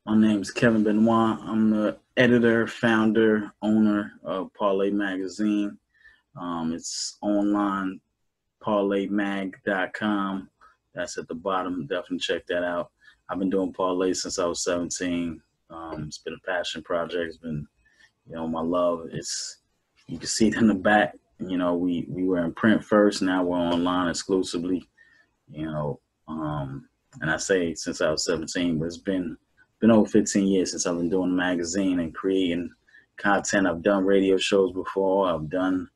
My name's Kevin Benoit. I'm the editor, founder, owner of Parlay Magazine. It's online, parlaymag.com. That's at the bottom. Definitely check that out. I've been doing parlay since I was 17. It's been a passion project. It's been, my love. It's You can see it in the back. We were in print first. Now we're online exclusively. You know, and I say since I was 17, but it's been over 15 years since I've been doing the magazine and creating content. I've done radio shows before. I've done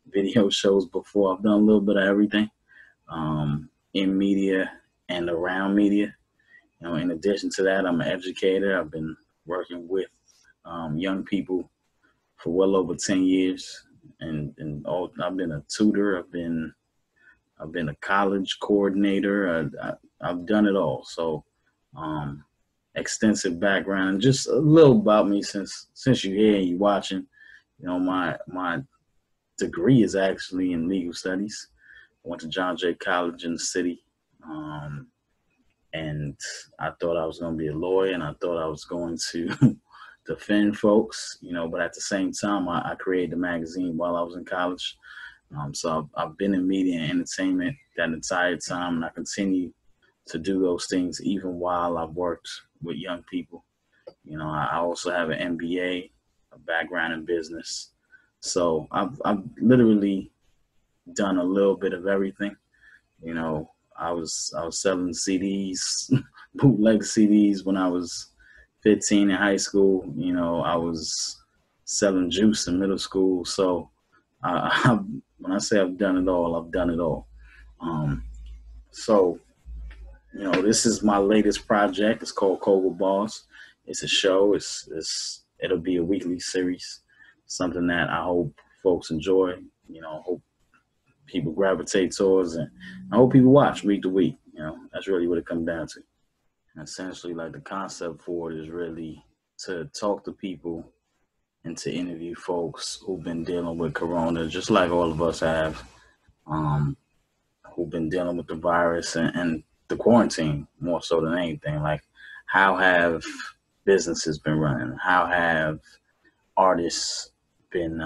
video shows before. I've done a little bit of everything in media and around media. In addition to that, I'm an educator. I've been working with young people for well over 10 years, and I've been a tutor. I've been a college coordinator. I've done it all. So um, extensive background. Just a little about me since you're here and you're watching. My degree is actually in legal studies. I went to John Jay College in the city, and I thought I was going to be a lawyer, and I thought I was going to defend folks. But at the same time, I created the magazine while I was in college. So I've been in media and entertainment that entire time, and I continue to do those things even while I've worked with young people. I also have an MBA, a background in business. So I've literally done a little bit of everything. I was selling CDs, bootleg CDs when I was 15 in high school. I was selling juice in middle school. So when I say I've done it all, I've done it all. Um, so this is my latest project. It's called Cobra Boss. It's a show. It'll be a weekly series. Something that I hope folks enjoy. Hope people gravitate towards, and I hope people watch week to week. That's really what it comes down to. And essentially, like the concept for it is really to talk to people and to interview folks who've been dealing with Corona, just like all of us have. Um, who've been dealing with the virus and the quarantine more so than anything. Like, how have businesses been running? How have artists been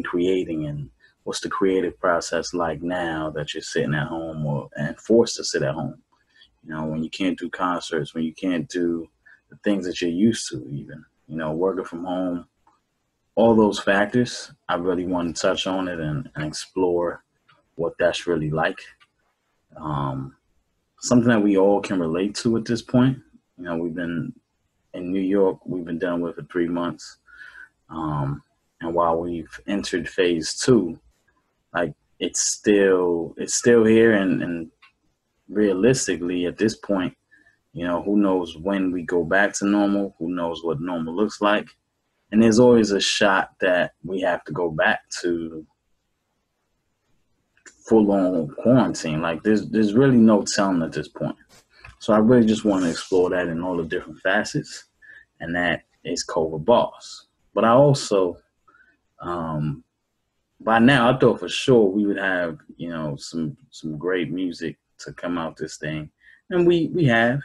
creating? And what's the creative process like now that you're sitting at home and forced to sit at home? When you can't do concerts, when you can't do the things that you're used to, even working from home, all those factors. I really want to touch on it and explore what that's really like. Um, Something that we all can relate to at this point. We've been in New York, we've been done with for 3 months. And while we've entered phase two, like it's still here, and realistically at this point, who knows when we go back to normal, who knows what normal looks like. And there's always a shot that we have to go back to full on quarantine. Like there's really no telling at this point. So I really just want to explore that in all the different facets, and that is Cobra Boss. But I also, um, by now, I thought for sure we would have some great music to come out this thing, and we have,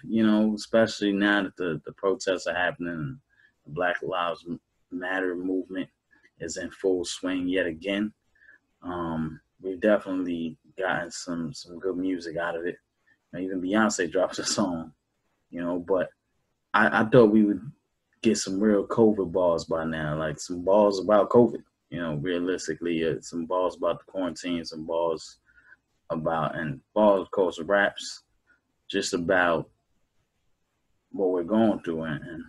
especially now that the protests are happening, and the Black Lives Matter movement is in full swing yet again. We've definitely gotten some good music out of it. Even Beyonce drops a song, but I thought we would get some real COVID balls by now, like some balls about COVID, realistically, some balls about the quarantine, some balls and balls, of course, raps, just about what we're going through. And I'm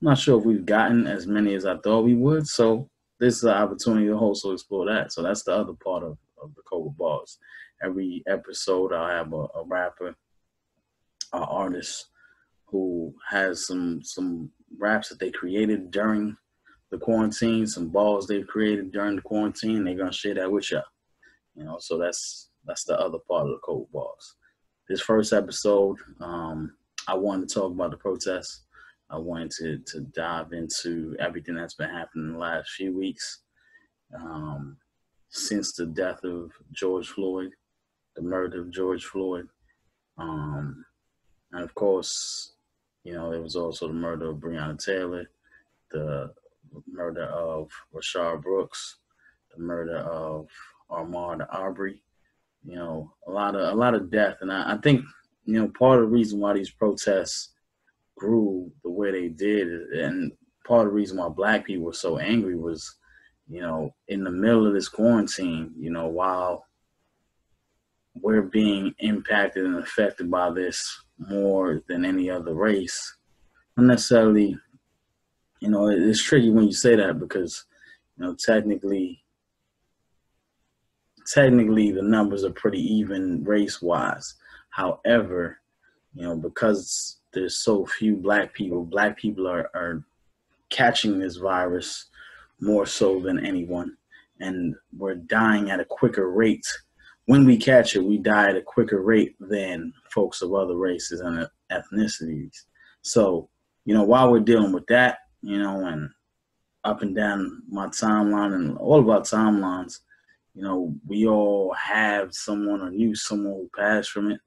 not sure if we've gotten as many as I thought we would. So this is an opportunity to also explore that. So that's the other part of the COVID balls. Every episode, I'll have a rapper, an artist who has some raps that they created during the quarantine, some balls they've created during the quarantine. They're gonna share that with y'all. So that's the other part of the Cold Balls. This first episode, I wanted to talk about the protests. I wanted to dive into everything that's been happening in the last few weeks, um, since the death of George Floyd, the murder of George Floyd, um, and of course There was also the murder of Breonna Taylor, the murder of Rashard Brooks, the murder of Ahmaud Arbery. A lot of death, and I think part of the reason why these protests grew the way they did, and part of the reason why Black people were so angry was, in the middle of this quarantine, while we're being impacted and affected by this more than any other race. Not necessarily, it's tricky when you say that because, technically the numbers are pretty even race wise. However, because there's so few Black people are catching this virus more so than anyone. And we're dying at a quicker rate. When we catch it, we die at a quicker rate than folks of other races and ethnicities. So, while we're dealing with that, and up and down my timeline and all of our timelines, we all have someone or knew someone who passed from it,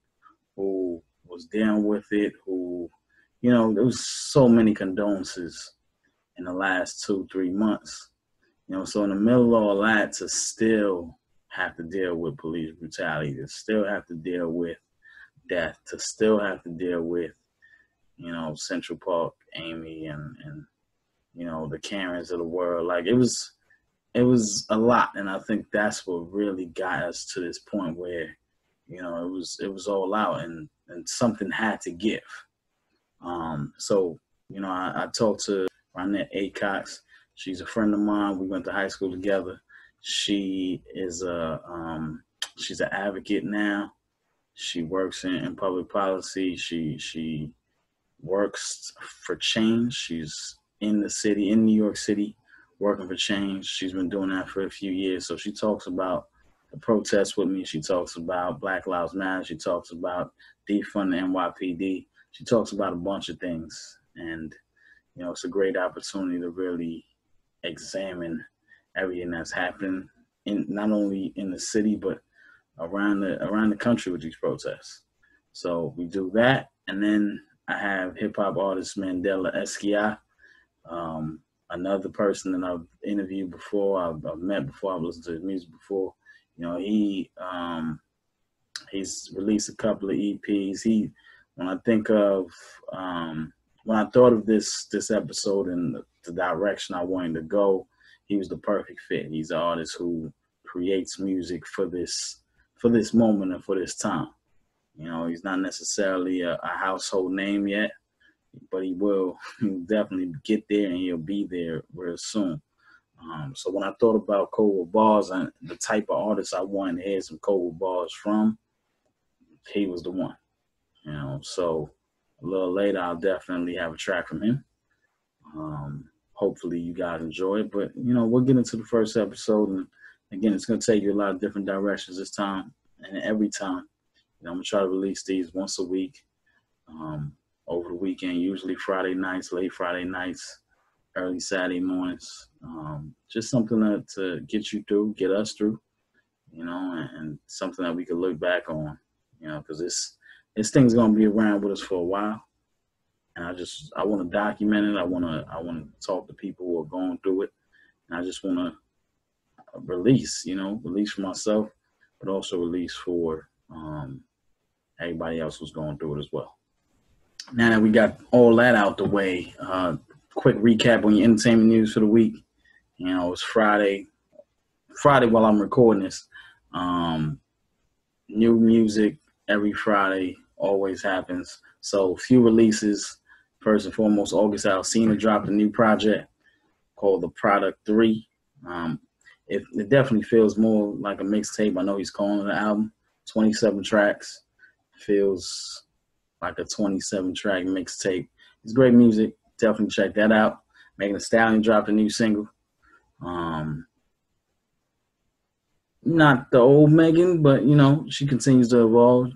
who was dealing with it, who, there was so many condolences in the last 2-3 months. So in the middle of all that, to still have to deal with police brutality, to still have to deal with death, to still have to deal with, Central Park, Amy, and the Karens of the world. Like it was a lot, and I think that's what really got us to this point where, it was all out, and something had to give. So I talked to Ronette Acox. She's a friend of mine. We went to high school together. She is she's an advocate now. She works in public policy. She works for change. She's in New York City, working for change. She's been doing that for a few years. So she talks about the protests with me. She talks about Black Lives Matter. She talks about defund the NYPD. She talks about a bunch of things. And, it's a great opportunity to really examine everything that's happening not only in the city, but around the country with these protests. So we do that. And then I have hip hop artist Mandela Esquia, another person that I've interviewed before, I've met before, I've listened to his music before. He's released a couple of EPs. When I thought of this episode and the direction I wanted to go, he was the perfect fit. He's an artist who creates music for this moment and for this time. He's not necessarily a household name yet, but he'll definitely get there, and he'll be there real soon. So when I thought about Cold Bars and the type of artist I wanted to hear some Cold Bars from, he was the one. So a little later, I'll definitely have a track from him. Hopefully you guys enjoy it. But, we'll get into the first episode. And again, it's going to take you a lot of different directions this time. And every time, I'm going to try to release these once a week, over the weekend, usually Friday nights, late Friday nights, early Saturday mornings. Just something to get you through, get us through, and something that we can look back on, because this thing's going to be around with us for a while. And I want to document it. I want to talk to people who are going through it. And I just want to release for myself, but also release for everybody else who's going through it as well. Now that we got all that out the way, quick recap on your entertainment news for the week. It's Friday while I'm recording this. New music every Friday always happens. So few releases. First and foremost, August Alsina dropped a new project called The Product 3. It definitely feels more like a mixtape. I know he's calling it an album. 27 tracks. Feels like a 27-track mixtape. It's great music. Definitely check that out. Megan Thee Stallion dropped a new single. Not the old Megan, but she continues to evolve.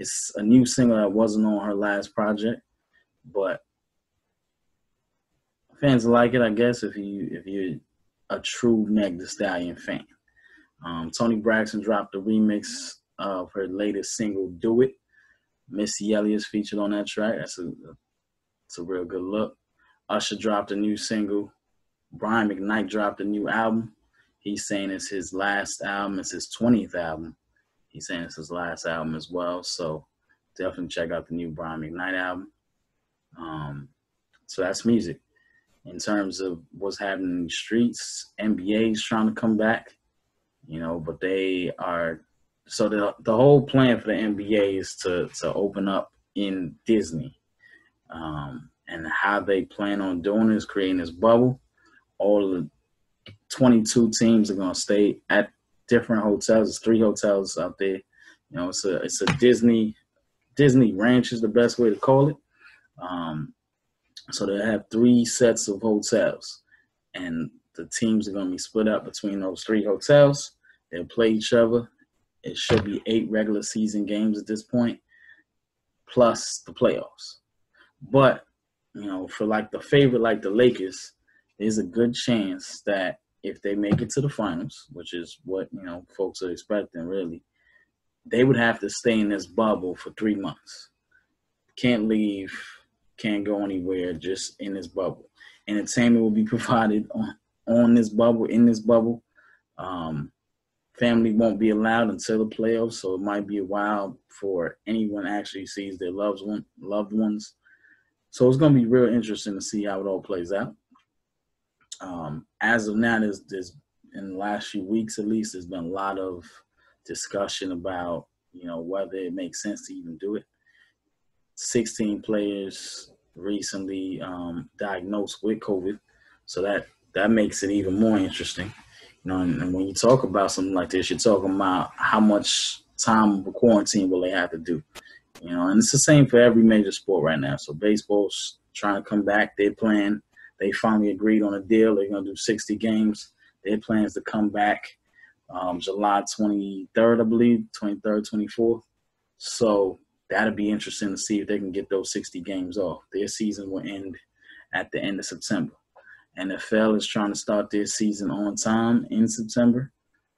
It's a new single that wasn't on her last project, but fans like it, I guess, if you're a true Meg Thee Stallion fan. Toni Braxton dropped a remix of her latest single, "Do It," Missy Elliott's featured on that track. It's a real good look. Usher dropped a new single. Brian McKnight dropped a new album. He's saying it's his last album. It's his 20th album. He's saying it's his last album as well. So definitely check out the new Brian McKnight album. So that's music. In terms of what's happening in the streets, NBA is trying to come back, but they are. So the whole plan for the NBA is to open up in Disney. And how they plan on doing is creating this bubble. All the 22 teams are going to stay at different hotels. There's 3 hotels out there. It's a Disney ranch is the best way to call it. So they have 3 sets of hotels, and the teams are going to be split up between those 3 hotels. They'll play each other. It should be 8 regular season games at this point, plus the playoffs. But, for like the favorite, like the Lakers, there's a good chance that if they make it to the finals, which is what, folks are expecting really, they would have to stay in this bubble for 3 months. Can't leave, can't go anywhere, just in this bubble. Entertainment will be provided on this bubble, in this bubble. Family won't be allowed until the playoffs, so it might be a while before anyone actually sees their loved ones. So it's going to be real interesting to see how it all plays out. As of now, there's in the last few weeks at least, there's been a lot of discussion about, whether it makes sense to even do it. 16 players recently diagnosed with COVID, so that makes it even more interesting. And when you talk about something like this, you're talking about how much time of quarantine will they have to do. And it's the same for every major sport right now. So baseball's trying to come back. They finally agreed on a deal. They're going to do 60 games. Their plans to come back July 23rd, I believe, 23rd, 24th. So that'll be interesting to see if they can get those 60 games off. Their season will end at the end of September. NFL is trying to start their season on time in September,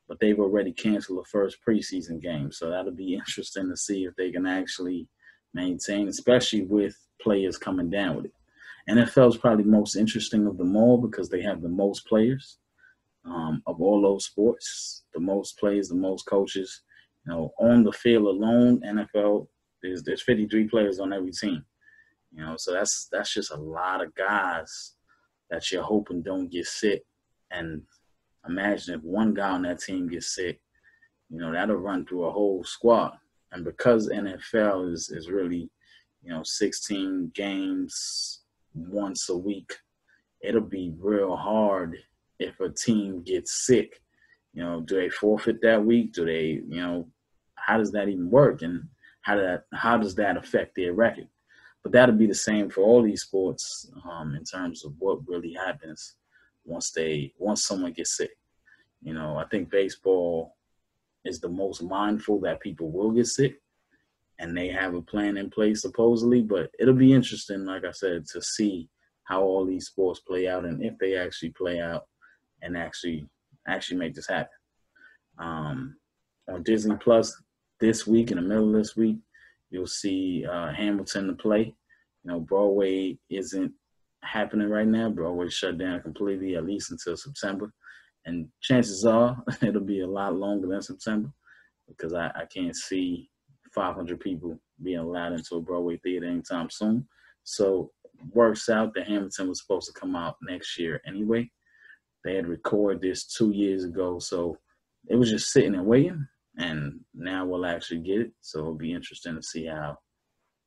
but they've already canceled the first preseason game. So that'll be interesting to see if they can actually maintain, especially with players coming down with it. NFL is probably the most interesting of them all because they have the most players of all those sports, the most players, the most coaches. On the field alone, NFL, there's 53 players on every team. So that's just a lot of guys that you're hoping don't get sick. And imagine if one guy on that team gets sick, that'll run through a whole squad. And because NFL is really, 16 games once a week, it'll be real hard if a team gets sick. Do they forfeit that week? Do they, how does that even work? And how does that affect their record? But that'll be the same for all these sports in terms of what really happens once someone gets sick. I think baseball is the most mindful that people will get sick, and they have a plan in place supposedly. But it'll be interesting, like I said, to see how all these sports play out and if they actually play out and actually make this happen. On Disney Plus this week, in the middle of this week, you'll see Hamilton to play. Broadway isn't happening right now. Broadway's shut down completely, at least until September. And chances are it'll be a lot longer than September because I can't see 500 people being allowed into a Broadway theater anytime soon. So it works out that Hamilton was supposed to come out next year anyway. They had recorded this 2 years ago, so it was just sitting and waiting. And now we'll actually get it. So it'll be interesting to see how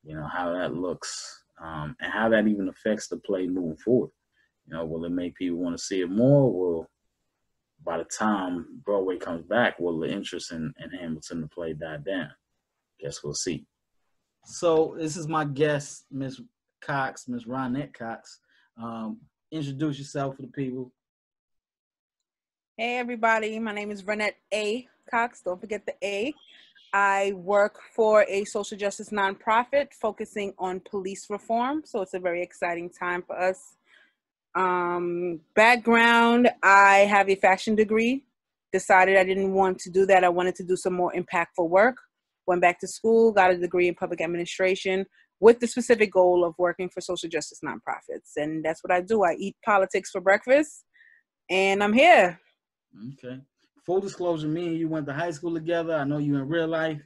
that looks and how that even affects the play moving forward. Will it make people want to see it more? Will, by the time Broadway comes back, will the interest in Hamilton to play die down? Guess we'll see. So this is my guest, Miss Cox, Miss Ronette Cox. Introduce yourself for the people. Hey, everybody. My name is Ronette A. Cox. Don't forget the A. I work for a social justice nonprofit focusing on police reform. So it's a very exciting time for us. Background, I have a fashion degree. Decided I didn't want to do that. I wanted to do some more impactful work. went back to school, got a degree in public administration with the specific goal of working for social justice nonprofits. And that's what I do. I eat politics for breakfast, and I'm here. Okay. Full disclosure, me and you went to high school together. I know you in real life.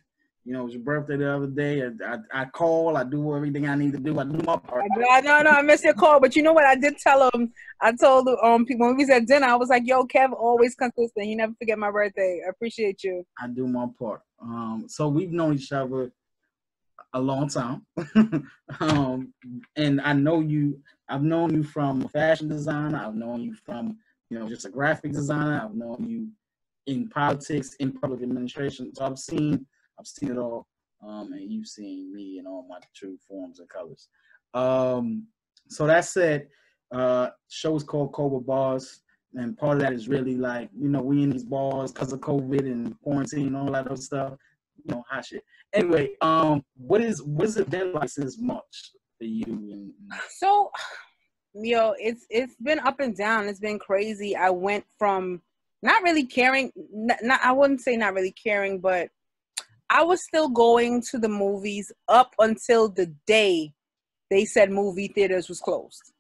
You know, it was your birthday the other day. I call. I do everything I need to do. I do my part. No, I missed your call. But you know what? I did tell him. I told people when we was at dinner, I was like, yo, Kev, always consistent. He never forget my birthday. I appreciate you. I do my part. So we've known each other a long time. And I know you. I've known you from a fashion designer. I've known you from, you know, just a graphic designer. I've known you in politics, in public administration. So I've seen it all, and you've seen me in all my true forms and colors. So that said, show is called Cobra Bars, and part of that is really like, you know, we in these bars because of COVID and quarantine and all that other stuff, you know, hot shit. Anyway, what is it been like since March for you? So, it's been up and down. It's been crazy. I went from not really caring, I wouldn't say not really caring, but I was still going to the movies up until the day they said movie theaters was closed,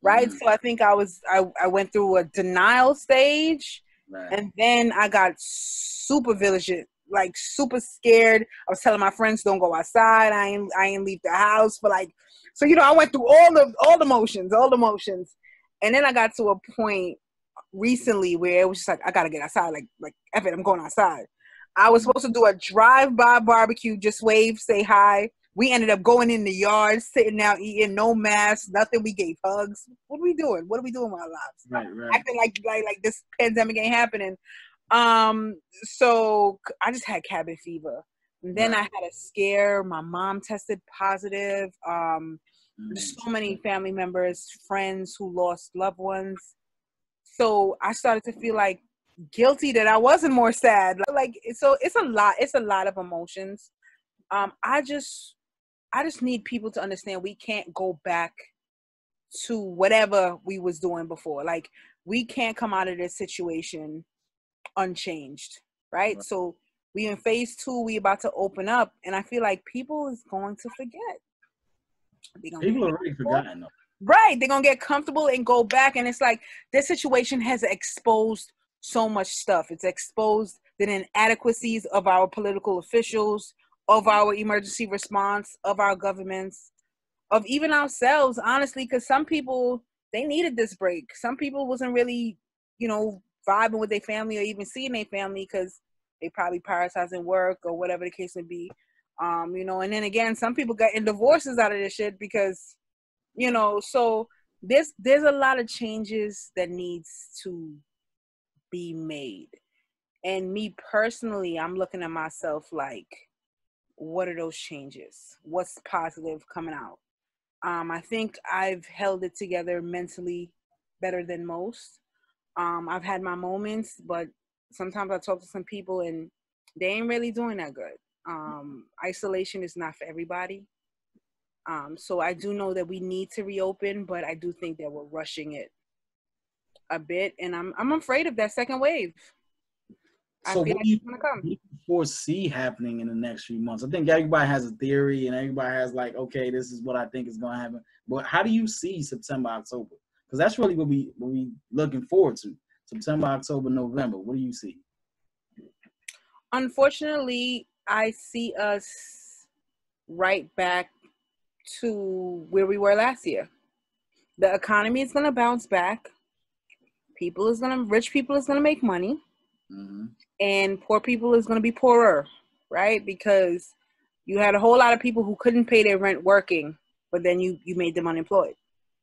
right? Mm-hmm. So I think I went through a denial stage, right. And then I got super vigilant, like super scared. I was telling my friends, don't go outside. I ain't leave the house for like, so, you know, I went through all the motions. And then I got to a point recently where it was just like, I gotta get outside. Like, F it, I'm going outside. I was supposed to do a drive-by barbecue, just wave, say hi. We ended up going in the yard, sitting out, eating, no masks, nothing. We gave hugs. What are we doing? What are we doing with our lives? Right. Acting like this pandemic ain't happening. So I just had cabin fever. And then I had a scare. My mom tested positive. There's so many family members, friends who lost loved ones. So I started to feel like guilty that I wasn't more sad. Like, so it's a lot of emotions. I just need people to understand we can't go back to whatever we was doing before. Like, we can't come out of this situation unchanged, right? So we in phase 2, we about to open up, and I feel like people is going to forget. People are already forgotten though. Right, they're gonna get comfortable and go back, and it's like this situation has exposed so much stuff. It's exposed the inadequacies of our political officials, of our emergency response, of our governments, of even ourselves, honestly, because some people, they needed this break. Some people wasn't really, you know, vibing with their family or even seeing their family because they probably prioritizing work or whatever the case may be. You know, and then again, some people got in divorces out of this shit because, you know, so there's a lot of changes that needs to be made. And me personally, I'm looking at myself like, what are those changes? What's positive coming out? I think I've held it together mentally better than most. I've had my moments, but sometimes I talk to some people and they ain't really doing that good. Isolation is not for everybody. So I do know that we need to reopen, but I do think that we're rushing it a bit, and I'm afraid of that second wave. So what do you foresee happening in the next few months? I think everybody has a theory and everybody has like, okay, this is what I think is going to happen. But how do you see September, October? Because that's really what we looking forward to. September, October, November. What do you see? Unfortunately, I see us right back to where we were last year. The economy is going to bounce back. Rich people is going to make money. Mm-hmm. And poor people is going to be poorer, right? Because you had a whole lot of people who couldn't pay their rent working, but then you made them unemployed.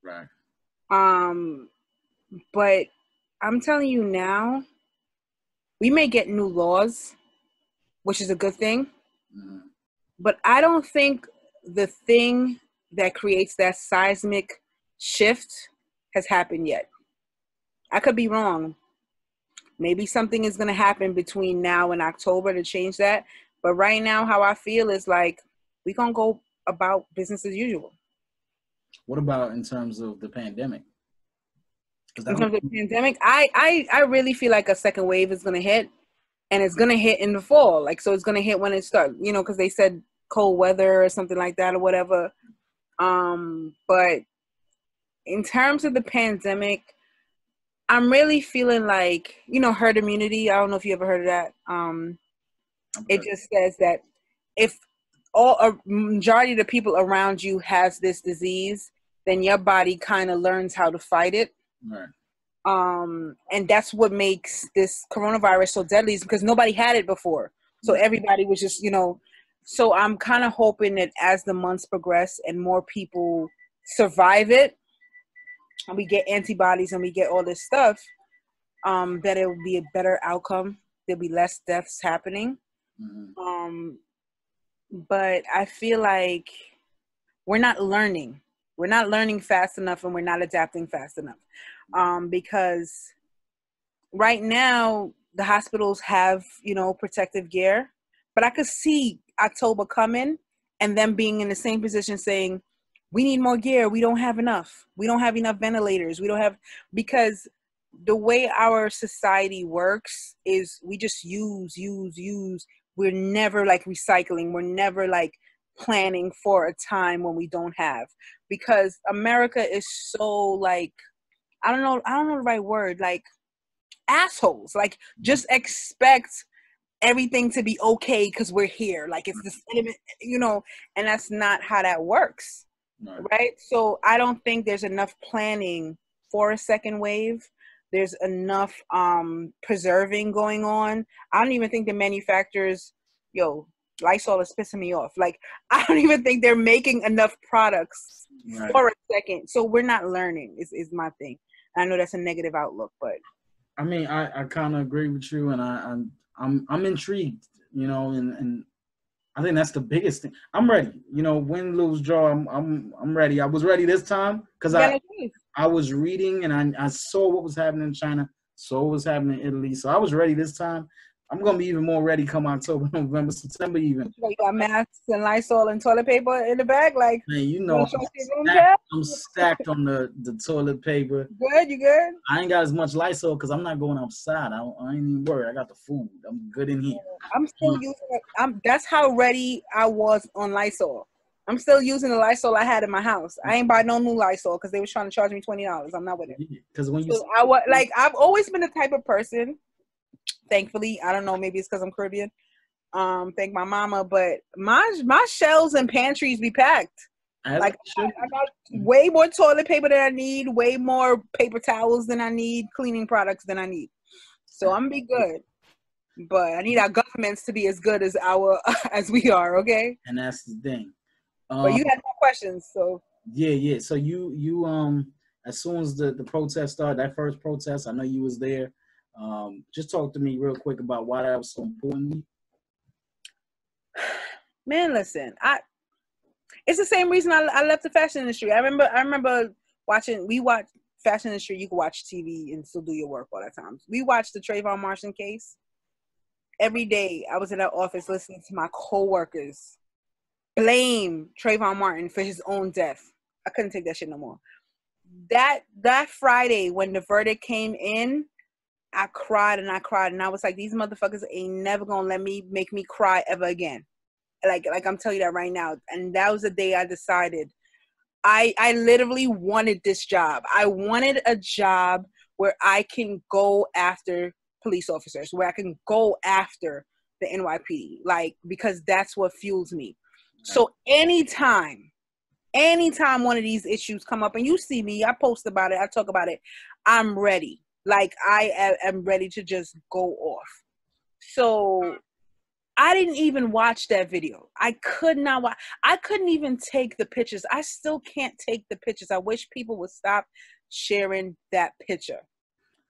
Right. But I'm telling you now, we may get new laws, which is a good thing. Mm-hmm. But I don't think the thing that creates that seismic shift has happened yet. I could be wrong. Maybe something is going to happen between now and October to change that. But right now, how I feel is like we're going to go about business as usual. What about in terms of the pandemic? In terms of the pandemic, I really feel like a second wave is going to hit. and it's gonna hit in the fall. Like, so it's gonna hit when it starts, you know, because they said cold weather or something like that or whatever. But in terms of the pandemic, I'm really feeling like, you know, herd immunity. I don't know if you ever heard of that. It just says that if a majority of the people around you has this disease, then your body kind of learns how to fight it. Right. And that's what makes this coronavirus so deadly, because nobody had it before. So everybody was just, you know, so I'm kind of hoping that as the months progress and more people survive it, and we get antibodies and we get all this stuff, that it will be a better outcome. There'll be less deaths happening. Mm-hmm. But I feel like we're not learning. We're not learning fast enough, and we're not adapting fast enough. Because right now the hospitals have, you know, protective gear, but I could see October coming and them being in the same position saying, we need more gear. We don't have enough. We don't have enough ventilators. We don't have, because the way our society works is we just use. We're never like recycling. We're never like planning for a time when we don't have, because America is so like, I don't know the right word, like assholes. Like, just expect everything to be okay because we're here. Like, it's the same, you know, and that's not how that works. Right? So I don't think there's enough planning for a second wave. There's enough preserving going on. I don't even think the manufacturers, Lysol is pissing me off. Like, I don't even think they're making enough products for a second. So we're not learning is my thing. I know that's a negative outlook, but I mean, I kind of agree with you, and I'm intrigued, you know, and I think that's the biggest thing. I'm ready, you know, win, lose, draw. I'm ready. I was ready this time because I was reading and I saw what was happening in China, saw what was happening in Italy, so I was ready this time. I'm gonna be even more ready come October, November, September even. You got masks and Lysol and toilet paper in the bag, like, man, you know, I'm stacked on the toilet paper. You good? I ain't got as much Lysol because I'm not going outside. I ain't even worried. I got the food. I'm good in here. I'm still using it. That's how ready I was on Lysol. I'm still using the Lysol I had in my house. I ain't buy no new Lysol because they was trying to charge me $20. I'm not with it. Because when so I was like, I've always been the type of person. Thankfully, I don't know, maybe it's because I'm Caribbean. Thank my mama, but my shelves and pantries be packed. Like, I got way more toilet paper than I need, way more paper towels than I need, cleaning products than I need. So I'm gonna be good. But I need our governments to be as good as as we are, okay? And that's the thing. But you had more questions, so yeah. So you as soon as the protest started, that first protest, I know you was there. Just talk to me real quick about why that was so important. Man, listen, it's the same reason I left the fashion industry. I remember we watched fashion industry. You can watch TV and still do your work all the time. We watched the Trayvon Martin case. Every day I was in that office listening to my coworkers blame Trayvon Martin for his own death. I couldn't take that shit no more. That Friday when the verdict came in, I cried and I was like, these motherfuckers ain't never gonna make me cry ever again. Like I'm telling you that right now. And that was the day I decided I literally wanted this job. I wanted a job where I can go after police officers, where I can go after the NYPD, like, because that's what fuels me. So anytime one of these issues come up, and you see me, I post about it, I talk about it, I'm ready. Like, I am ready to just go off. So I didn't even watch that video. I could not watch. I couldn't even take the pictures. I still can't take the pictures. I wish people would stop sharing that picture.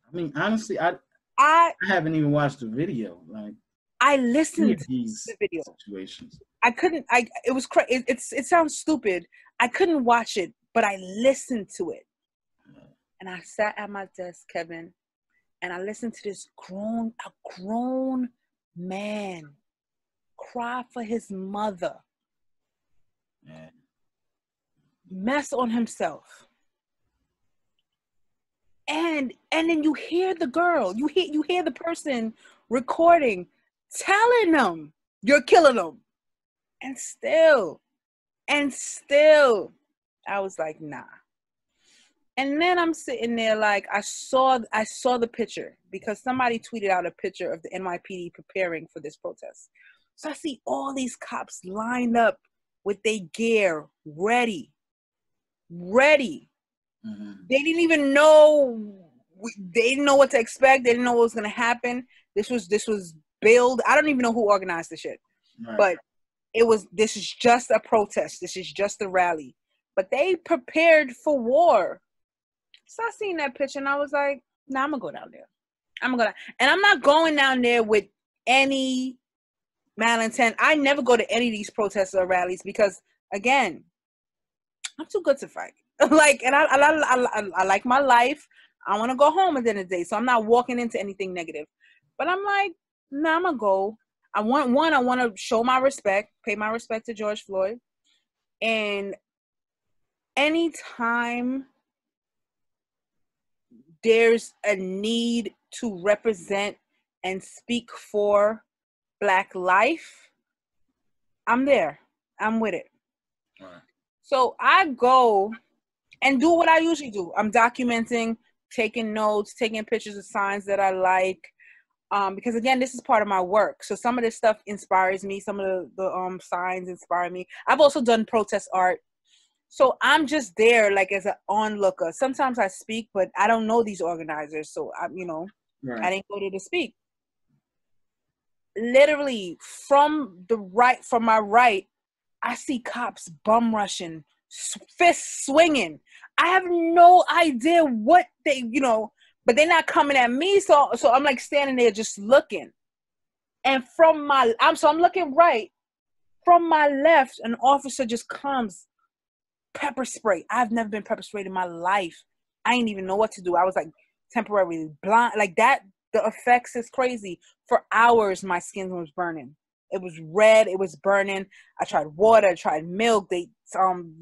I mean, honestly, I haven't even watched the video. Like, I listened to the video. Situations. I couldn't. It was crazy. It sounds stupid. I couldn't watch it, but I listened to it. And I sat at my desk, Kevin, and I listened to this grown man cry for his mother, mess on himself. And then you hear the girl, you hear the person recording, telling them you're killing them. And still, I was like, nah. And then I'm sitting there like, I saw the picture because somebody tweeted out a picture of the NYPD preparing for this protest. So I see all these cops lined up with their gear ready. Mm-hmm. They didn't even know. They didn't know what to expect. They didn't know what was going to happen. This was billed. I don't even know who organized the shit. Right. But this is just a protest. This is just a rally. But they prepared for war. So I seen that picture and I was like, nah, I'm going to go down there. And I'm not going down there with any malintent. I never go to any of these protests or rallies because, again, I'm too good to fight. Like, and I like my life. I want to go home at the end of the day. So I'm not walking into anything negative. But I'm like, nah, I'm going to go. I want to show my respect, pay my respect to George Floyd. And anytime there's a need to represent and speak for Black life, I'm there. I'm with it. All right. So I go and do what I usually do. I'm documenting, taking notes, taking pictures of signs that I like. Because again, this is part of my work. So some of this stuff inspires me. Some of the signs inspire me. I've also done protest art. So I'm just there like as an onlooker. Sometimes I speak, but I don't know these organizers. So I didn't go there to speak. Literally from my right, I see cops bum rushing, fists swinging. I have no idea what they, but they're not coming at me. So I'm like standing there just looking. And I'm looking right. From my left, an officer just comes, pepper spray. I've never been pepper sprayed in my life. I didn't even know what to do. I was like temporarily blind. Like that, the effects is crazy. For hours, my skin was burning. It was red. It was burning. I tried water. I tried milk. They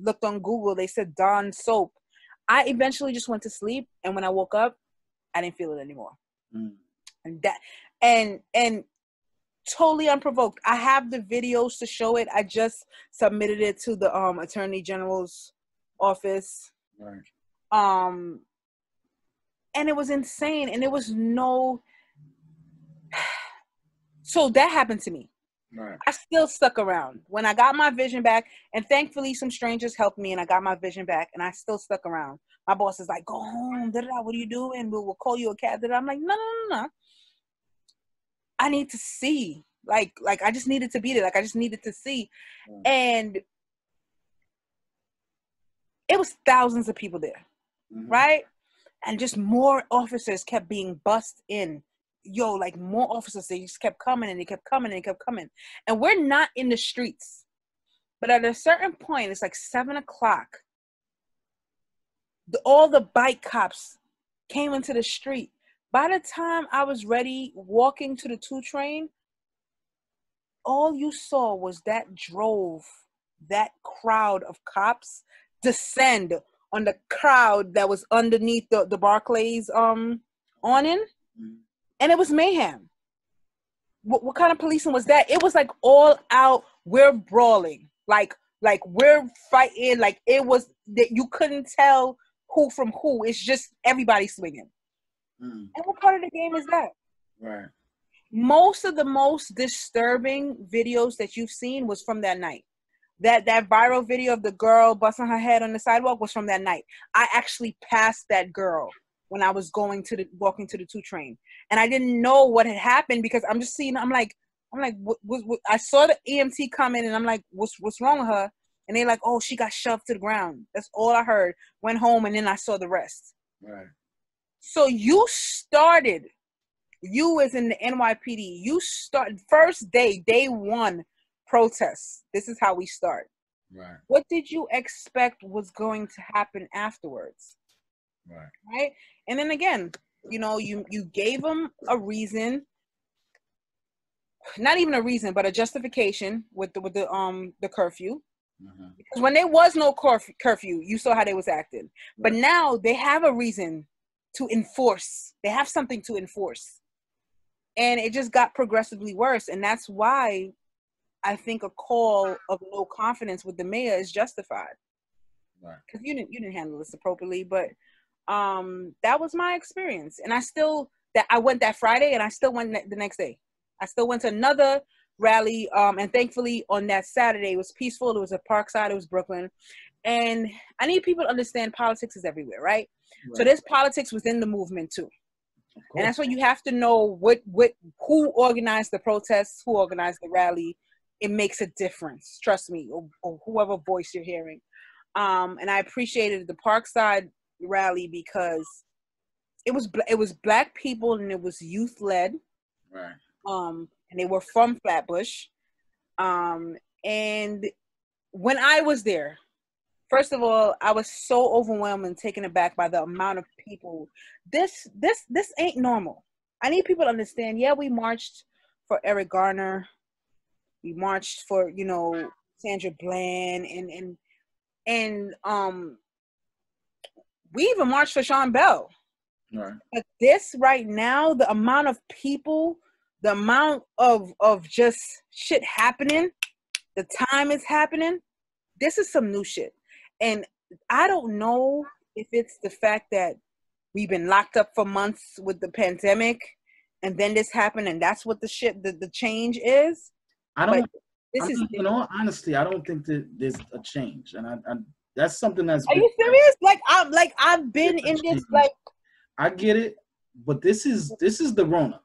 looked on Google. They said Dawn soap. I eventually just went to sleep. And when I woke up, I didn't feel it anymore. And totally unprovoked. I have the videos to show it. I just submitted it to the Attorney General's office. Right. And it was insane. And it was so that happened to me. Right. I still stuck around. When I got my vision back, and thankfully some strangers helped me and I got my vision back, and I still stuck around. My boss is like, go home, what are you doing? We'll call you a cab. I'm like, no. I need to see. Like I just needed to be there. Like I just needed to see. And it was thousands of people there. Mm-hmm. Right? And just more officers kept being bussed in. Like more officers, they just kept coming and they kept coming and they kept coming. And we're not in the streets. But at a certain point, it's like 7:00. All the bike cops came into the street. By the time I was ready, walking to the 2 train, all you saw was that crowd of cops descend on the crowd that was underneath the Barclays awning. Mm-hmm. And it was mayhem. What kind of policing was that? It was like all out, we're brawling. Like we're fighting. Like it was that you couldn't tell who from who. It's just everybody swinging. Mm. And what part of the game is that? Right. Most of the most disturbing videos that you've seen was from that night. That viral video of the girl busting her head on the sidewalk was from that night. I actually passed that girl when I was walking to the 2 train, and I didn't know what had happened because I'm just seeing. I'm like, what, I saw the EMT come in, and I'm like, what's wrong with her? And they're like, oh, she got shoved to the ground. That's all I heard. Went home, and then I saw the rest. Right. So you as in the NYPD, you start first day 1 protests. This is how we start. Right. What did you expect was going to happen afterwards? Right. And then again, you gave them a reason, not even a reason, but a justification with the curfew. Mm-hmm. Because when there was no curfew, you saw how they was acting. Right. But now they have a reason to enforce. They have something to enforce. And it just got progressively worse. And that's why I think a call of no confidence with the mayor is justified. Right. Because you didn't handle this appropriately, but that was my experience. And I went that Friday, and I still went the next day. I still went to another rally, and thankfully on that Saturday it was peaceful. It was at Parkside. It was Brooklyn, and I need people to understand politics is everywhere, right? So there's politics within the movement too. And that's why you have to know who organized the protests, who organized the rally. It makes a difference, trust me, or whoever voice you're hearing. And I appreciated the Parkside rally because it was Black people, and it was youth led. Right. And they were from Flatbush. And when I was there, first of all, I was so overwhelmed and taken aback by the amount of people. This ain't normal. I need people to understand. Yeah, we marched for Eric Garner. We marched for, Sandra Bland, and we even marched for Sean Bell. Right. But this right now, the amount of people, the amount of just shit happening, the time is happening. This is some new shit. And I don't know if it's the fact that we've been locked up for months with the pandemic, and then this happened, and that's what the change is. In all honesty, I don't think that there's a change, and I that's something that's. Are you serious? I've been in this. I get it, but this is the Rona.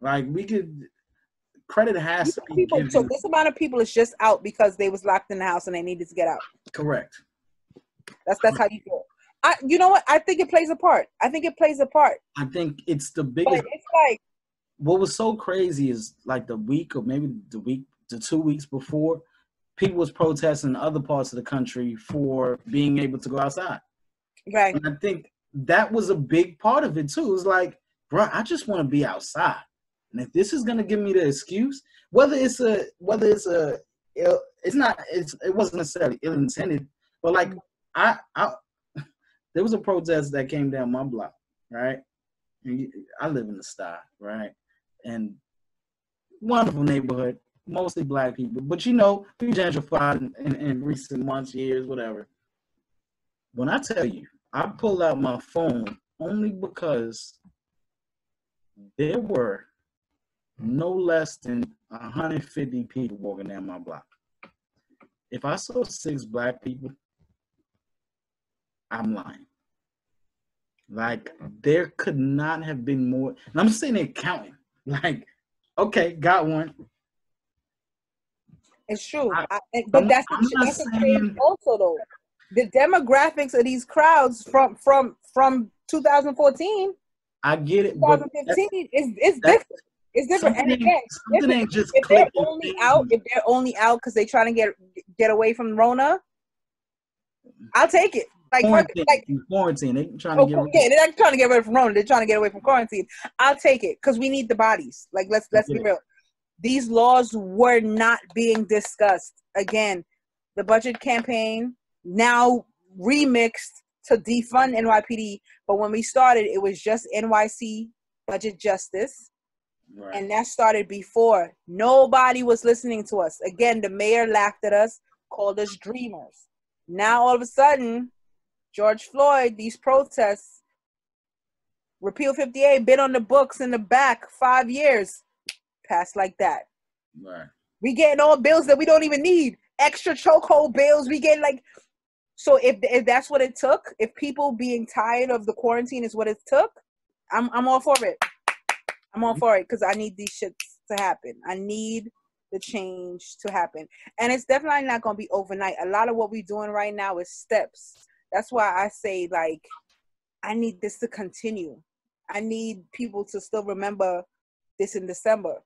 Like, we could credit has to be given. So this amount of people is just out because they was locked in the house and they needed to get out. Correct. That's how you feel. You know what? I think it plays a part. I think it's the biggest. But it's like, what was so crazy is like the week or maybe the 2 weeks before, people was protesting in other parts of the country for being able to go outside. Right. And I think that was a big part of it too. It was like, bro, I just want to be outside. And if this is gonna give me the excuse, it wasn't necessarily ill-intended, but like I there was a protest that came down my block, right? And I live in the Sty, right? And wonderful neighborhood, mostly Black people, but we gentrified in recent months, years, whatever. When I tell you, I pulled out my phone only because there were no less than 150 people walking down my block. If I saw 6 Black people, I'm lying. Like, there could not have been more. And I'm sitting there counting. Like, okay, got one. It's true. But that's a change also, though. The demographics of these crowds from 2014. I get it. 2015 is different. It's different. And again, if they're only out because they're trying to get away from Rona, I'll take it. Quarantine. They're trying to get away. Yeah, they're not trying to get away from Rona. They're trying to get away from quarantine. I'll take it because we need the bodies. Like, let's be real. These laws were not being discussed. Again, the budget campaign now remixed to defund NYPD. But when we started, it was just NYC budget justice. Right. And that started before. Nobody was listening to us. Again, the mayor laughed at us, called us dreamers. Now, all of a sudden, George Floyd, these protests, Repeal 58, been on the books in the back 5 years. Passed like that. Right. We getting all bills that we don't even need. Extra chokehold bills. We get so if that's what it took, if people being tired of the quarantine is what it took, I'm all for it. I'm all for it because I need these shits to happen. I need the change to happen. And it's definitely not going to be overnight. A lot of what we're doing right now is steps. That's why I say, like, I need this to continue. I need people to still remember this in December.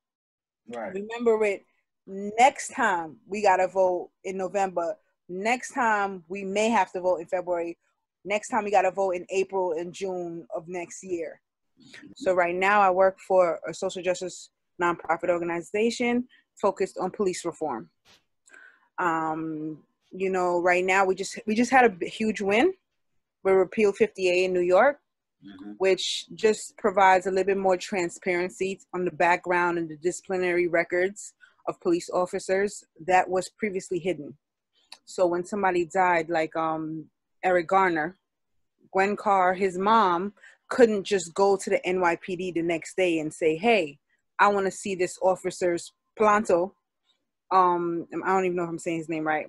Right. Remember it next time we got to vote in November. Next time we may have to vote in February. Next time we got to vote in April and June of next year. So right now I work for a social justice nonprofit organization focused on police reform. Right now we just had a huge win with Repeal 58 in New York. which just provides a little bit more transparency on the background and the disciplinary records of police officers that was previously hidden. So when somebody died, like Eric Garner, Gwen Carr, his mom couldn't just go to the NYPD the next day and say, hey, I want to see this officer's Planto. I don't even know if I'm saying his name right.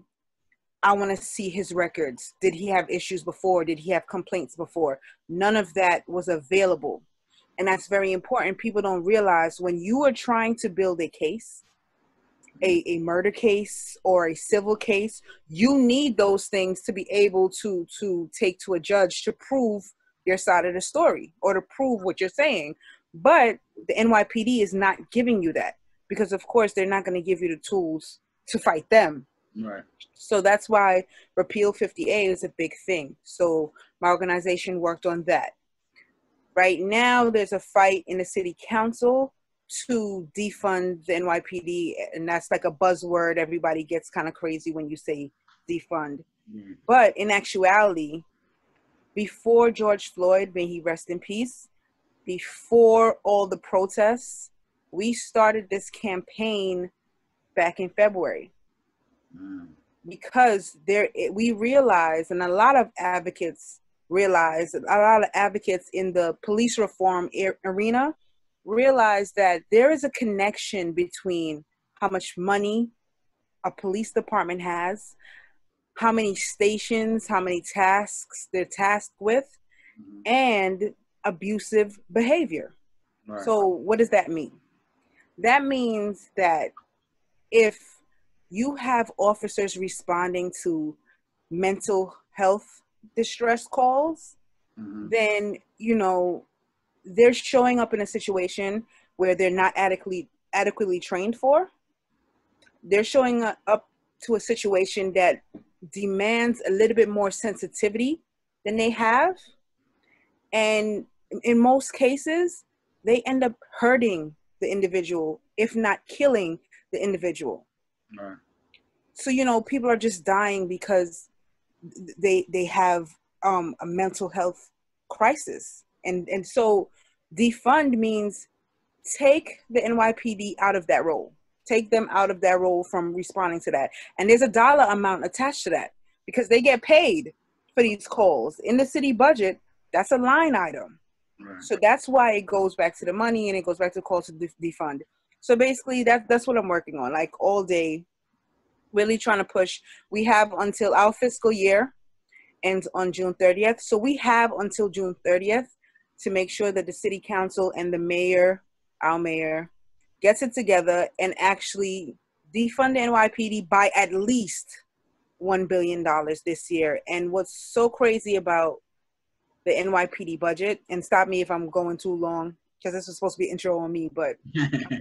I want to see his records. Did he have issues before? Did he have complaints before? None of that was available. And that's very important. People don't realize when you are trying to build a case, a murder case or a civil case, you need those things to be able to take to a judge to prove your side of the story or to prove what you're saying. But the NYPD is not giving you that because, of course, they're not going to give you the tools to fight them. Right. So that's why Repeal 50A is a big thing. So my organization worked on that. Right now, there's a fight in the city council to defund the NYPD, and that's like a buzzword. Everybody gets kind of crazy when you say defund. But in actuality, before George Floyd, may he rest in peace, before all the protests, we started this campaign back in February. Because we realize, and a lot of advocates realize, a lot of advocates in the police reform arena realize that there is a connection between how much money a police department has, how many stations, how many tasks they're tasked with, and abusive behavior. Right. So what does that mean? That means that if you have officers responding to mental health distress calls, then, you know, they're showing up in a situation where they're not adequately trained for. They're showing up to a situation that demands a little bit more sensitivity than they have. And in most cases, they end up hurting the individual, if not killing the individual. Right. So, you know, people are just dying because they have a mental health crisis. And so defund means take the NYPD out of that role. Take them out of that role from responding to that. And there's a dollar amount attached to that because they get paid for these calls. In the city budget, that's a line item. Right. So that's why it goes back to the money and it goes back to the call to defund. So basically that's what I'm working on, like all day, really trying to push. We have until our fiscal year ends on June 30th. So we have until June 30th to make sure that the city council and the mayor, our mayor, gets it together and actually defund the NYPD by at least $1 billion this year. And what's so crazy about the NYPD budget, and stop me if I'm going too long, because this was supposed to be intro on me, but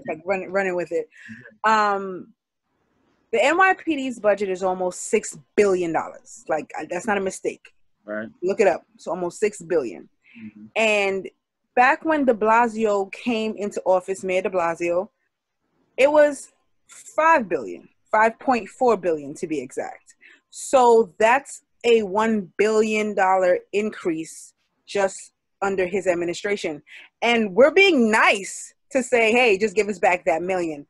like running with it. The NYPD's budget is almost $6 billion. Like, that's not a mistake. Right. Look it up. It's almost $6 billion. And back when de Blasio came into office, Mayor de Blasio, it was $5 billion, $5.4 billion to be exact. So that's a $1 billion increase just under his administration. And we're being nice to say, hey, just give us back that million.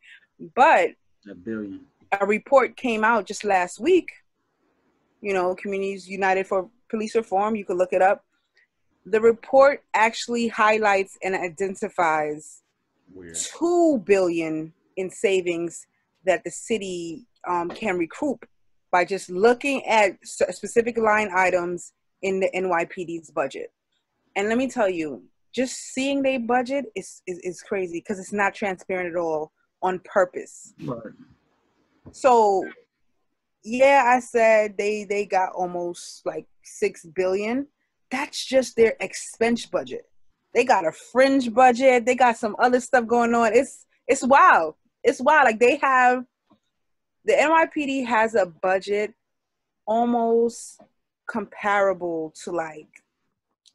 But $1 billion. A report came out just last week, you know, Communities United for Police Reform, you could look it up. The report actually highlights and identifies $2 billion in savings that the city can recoup by just looking at specific line items in the NYPD's budget. And let me tell you, just seeing their budget is crazy because it's not transparent at all on purpose. Right. So, yeah, I said they got almost like $6 billion. That's just their expense budget. They got a fringe budget. They got some other stuff going on. It's wild. It's wild. Like the NYPD has a budget almost comparable to like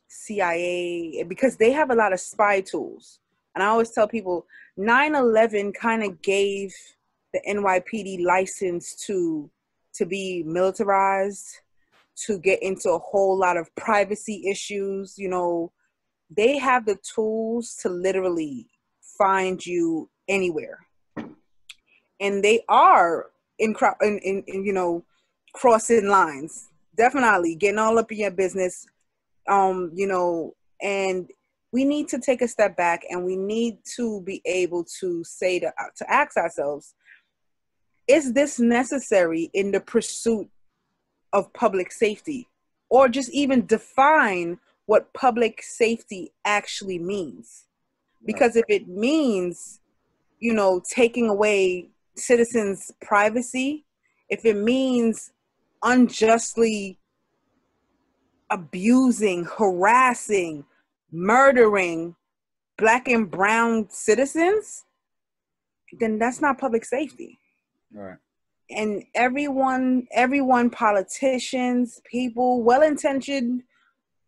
CIA because they have a lot of spy tools. And I always tell people 9/11 kind of gave the NYPD license to be militarized, to get into a whole lot of privacy issues, you know, they have the tools to literally find you anywhere, and they are in you know, crossing lines, definitely getting all up in your business, you know. And we need to take a step back, and we need to be able to say to ask ourselves, is this necessary in the pursuit of public safety? Or just even define what public safety actually means. Because if it means, you know, taking away citizens' privacy, if it means unjustly abusing, harassing, murdering Black and brown citizens, then that's not public safety. Right. And everyone, politicians, people, well-intentioned,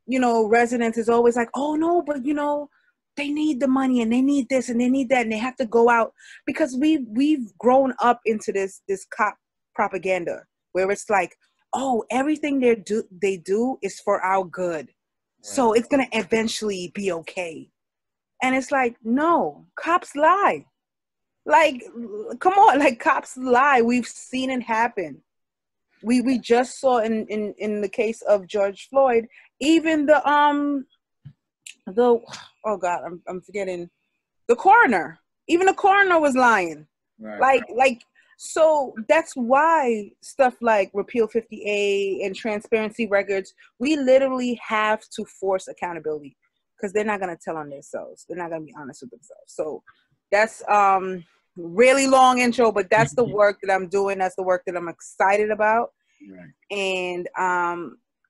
you know, residents is always like, oh no, but you know, they need the money and they need this and they need that and they have to go out, because we've grown up into this cop propaganda where it's like, oh, everything they do is for our good. Right. So it's gonna eventually be okay. And it's like, no, cops lie. Like, come on, like, cops lie. We've seen it happen. We just saw in the case of George Floyd, even the oh God, I'm forgetting, the coroner. Even the coroner was lying. Right. Like so that's why stuff like Repeal 50A and transparency records, we literally have to force accountability, because they're not gonna tell on themselves. They're not gonna be honest with themselves. So that's really long intro, but that's the work that I'm doing. That's the work that I'm excited about. Right. And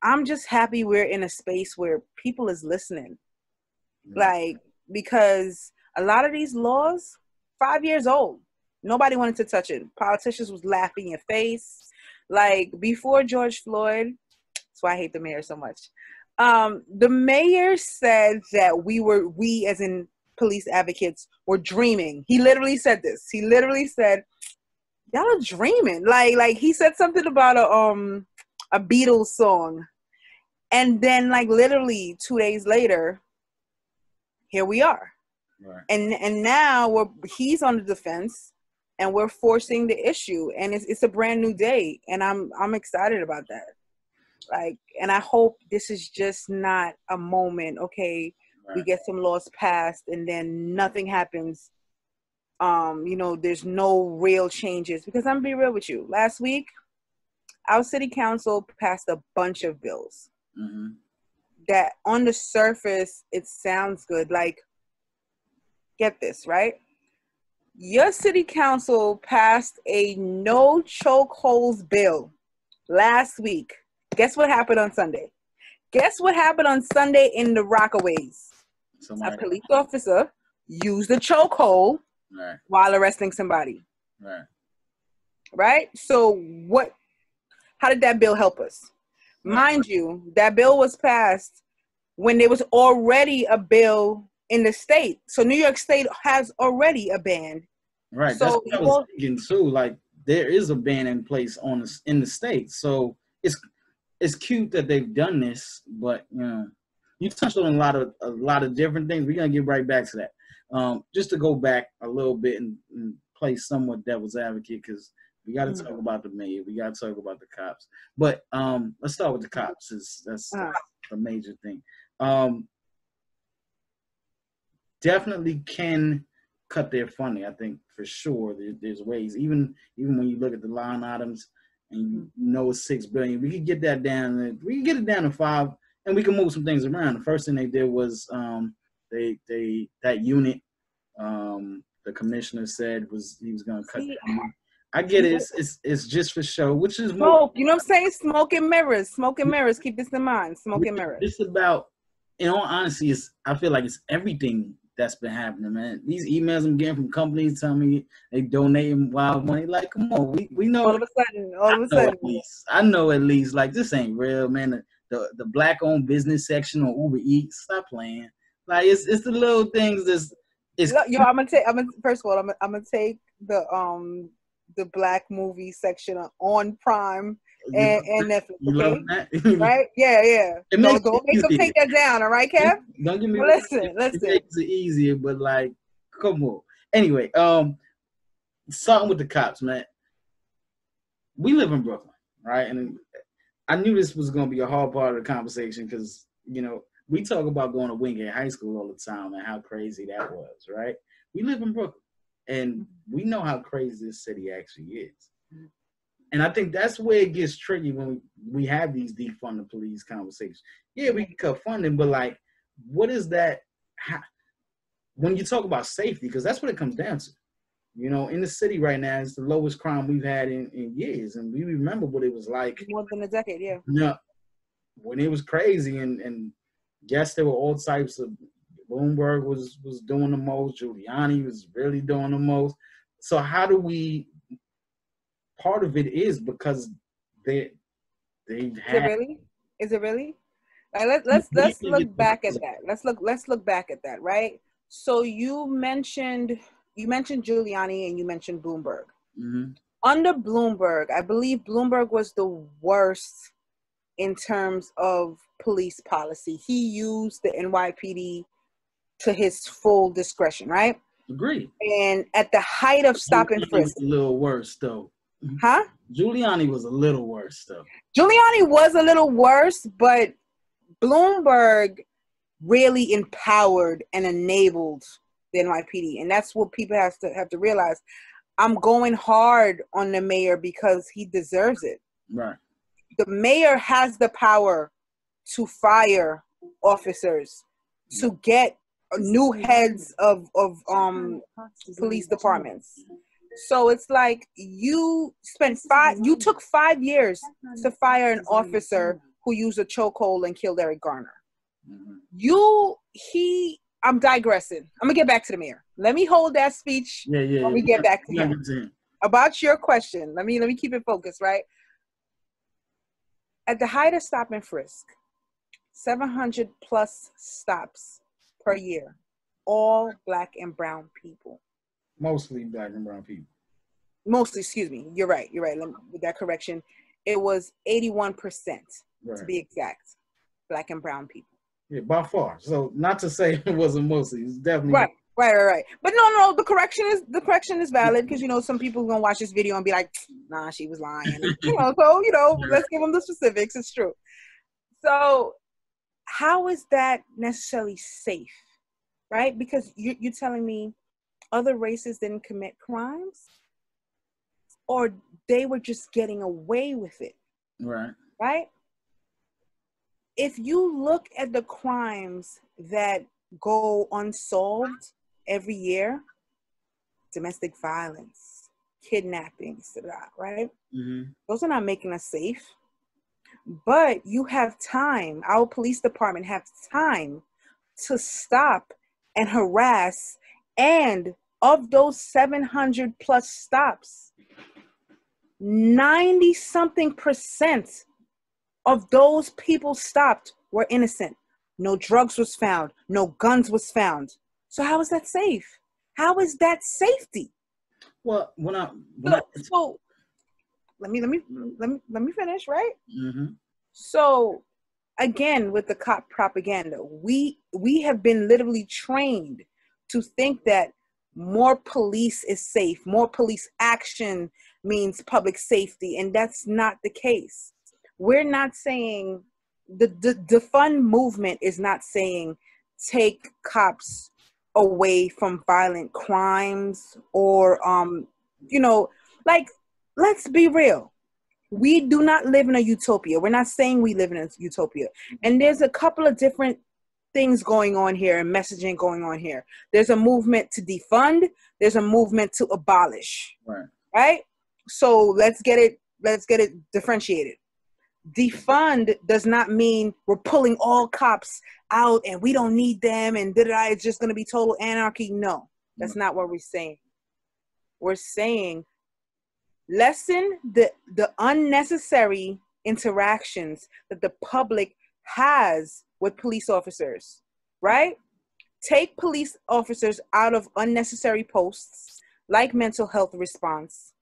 I'm just happy we're in a space where people is listening. Right. Like, because a lot of these laws, 5 years old, nobody wanted to touch it. Politicians was laughing in your face. Like, before George Floyd, that's why I hate the mayor so much. The mayor said that we as in police advocates were dreaming. He literally said this. He literally said, y'all are dreaming. Like he said something about a Beatles song. And then like literally 2 days later, here we are. Right. And now he's on the defense and we're forcing the issue, and it's a brand new day, and I'm excited about that. Like, and I hope this is just not a moment, okay, right, we get some laws passed and then nothing happens. You know, there's no real changes, because I'm gonna be real with you. Last week, our city council passed a bunch of bills that on the surface, it sounds good. Like, get this, right? Your city council passed a no chokeholds bill last week. Guess what happened on Sunday? Guess what happened on Sunday in the Rockaways? A police officer used a chokehold while arresting somebody. Right? So how did that bill help us? Mind you, that bill was passed when there was already a bill in the state. So New York State has already a ban. Right. So that's what I was thinking too. Like, there is a ban in place in the state. So it's cute that they've done this, but you know, you touched on a lot of different things. We're gonna get right back to that. Just to go back a little bit and play somewhat devil's advocate, because we got to talk about the mayor. We got to talk about the cops. But let's start with the cops. That's the major thing. Definitely can cut their funding. I think for sure there's ways. Even when you look at the line items and you know it's $6 billion, we could get that down. We can get it down to $5 billion, and we can move some things around. The first thing they did was that unit. The commissioner said he was going to cut that. I get it. It's just for show, which is smoke. You know what I'm saying? Smoke and mirrors. Smoke and mirrors. Keep this in mind. Smoke and mirrors. It's about, in all honesty, I feel like it's everything that's been happening, man. These emails I'm getting from companies telling me they donating wild money. Like, come on, we know. All of a sudden. I know at least. Like, this ain't real, man. The black-owned business section on Uber Eats. Stop playing. Like, it's the little things that's. Yo, I'm gonna first of all, I'm gonna take the black movie section on Prime and Netflix. You Okay, love that? right? Yeah. It makes Don't it make them easier. take that down. All right, Kev. Don't get me Well, wrong. listen. It makes it easier, but like, come on. Anyway, starting with the cops, man. We live in Brooklyn, right? And I knew this was gonna be a hard part of the conversation because we talk about going to Wingate High School all the time and how crazy that was, right? We live in Brooklyn, and we know how crazy this city actually is. And I think that's where it gets tricky when we have these defund the police conversations. Yeah, we can cut funding, but like, what is that? When you talk about safety, because that's what it comes down to. In the city right now, it's the lowest crime we've had in years, and we remember what it was like. More than a decade, yeah. Yeah, when it was crazy, and yes, there were all types of. Bloomberg was doing the most. Giuliani was really doing the most. So how do we? Part of it is because they've had. Is it really? Like let's look back at that. Let's look back at that, right? So you mentioned Giuliani and you mentioned Bloomberg. Mm-hmm. Under Bloomberg, I believe Bloomberg was the worst in terms of police policy. He used the NYPD to his full discretion, right? Agreed. And at the height of stop and frisk, a little worse though. Huh? Giuliani was a little worse though. Giuliani was a little worse, but Bloomberg really empowered and enabled the NYPD, and that's what people have to realize. I'm going hard on the mayor because he deserves it. Right. The mayor has the power to fire officers, to get new heads of police departments. So it's like you took 5 years to fire an officer who used a chokehold and killed Eric Garner. Mm-hmm. I'm digressing. I'm gonna get back to the mayor. Let me hold that speech. Yeah. Let me get back to him. About your question. Let me keep it focused, right? At the height of stop and frisk, 700 plus stops per year, all Black and brown people. Mostly Black and brown people. Mostly, excuse me. You're right. With that correction, it was 81%, to be exact, Black and brown people. Yeah, by far. So not to say it wasn't mostly. It's definitely right. But no. The correction is valid because some people are gonna watch this video and be like, "Nah, she was lying." Let's give them the specifics. It's true. So, how is that necessarily safe, right? Because you're telling me other races didn't commit crimes, or they were just getting away with it, right? If you look at the crimes that go unsolved every year, domestic violence, kidnappings, right? Mm-hmm. Those are not making us safe. But you have time. Our police department have time to stop and harass. And of those 700 plus stops, 90-something% of those people stopped were innocent. No drugs was found. No guns was found. So how is that safe? How is that safety? Well, so let me finish, right? Mm-hmm. So again, with the cop propaganda, we have been literally trained to think that more police is safe. More police action means public safety, and that's not the case. We're not saying the defund movement is not saying take cops away from violent crimes or let's be real. We do not live in a utopia. We're not saying we live in a utopia. And there's a couple of different things going on here and messaging going on here. There's a movement to defund. There's a movement to abolish. Right? So let's get it differentiated. Defund does not mean we're pulling all cops out and we don't need them and it's just going to be total anarchy. No, that's not what we're saying. We're saying lessen the unnecessary interactions that the public has with police officers, right? Take police officers out of unnecessary posts like mental health response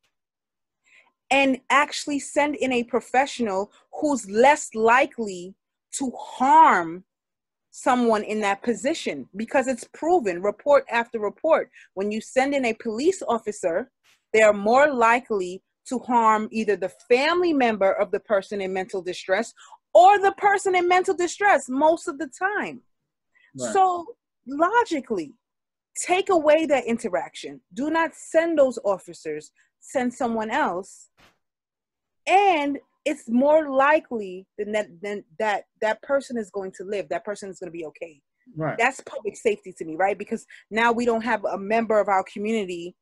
and actually send in a professional who's less likely to harm someone in that position, because it's proven, report after report, when you send in a police officer, they are more likely to harm either the family member of the person in mental distress or the person in mental distress most of the time. Right. So logically, take away that interaction. Do not send those officers, send someone else. And it's more likely than that person is going to live. That person is going to be okay. Right. That's public safety to me, right? Because now we don't have a member of our community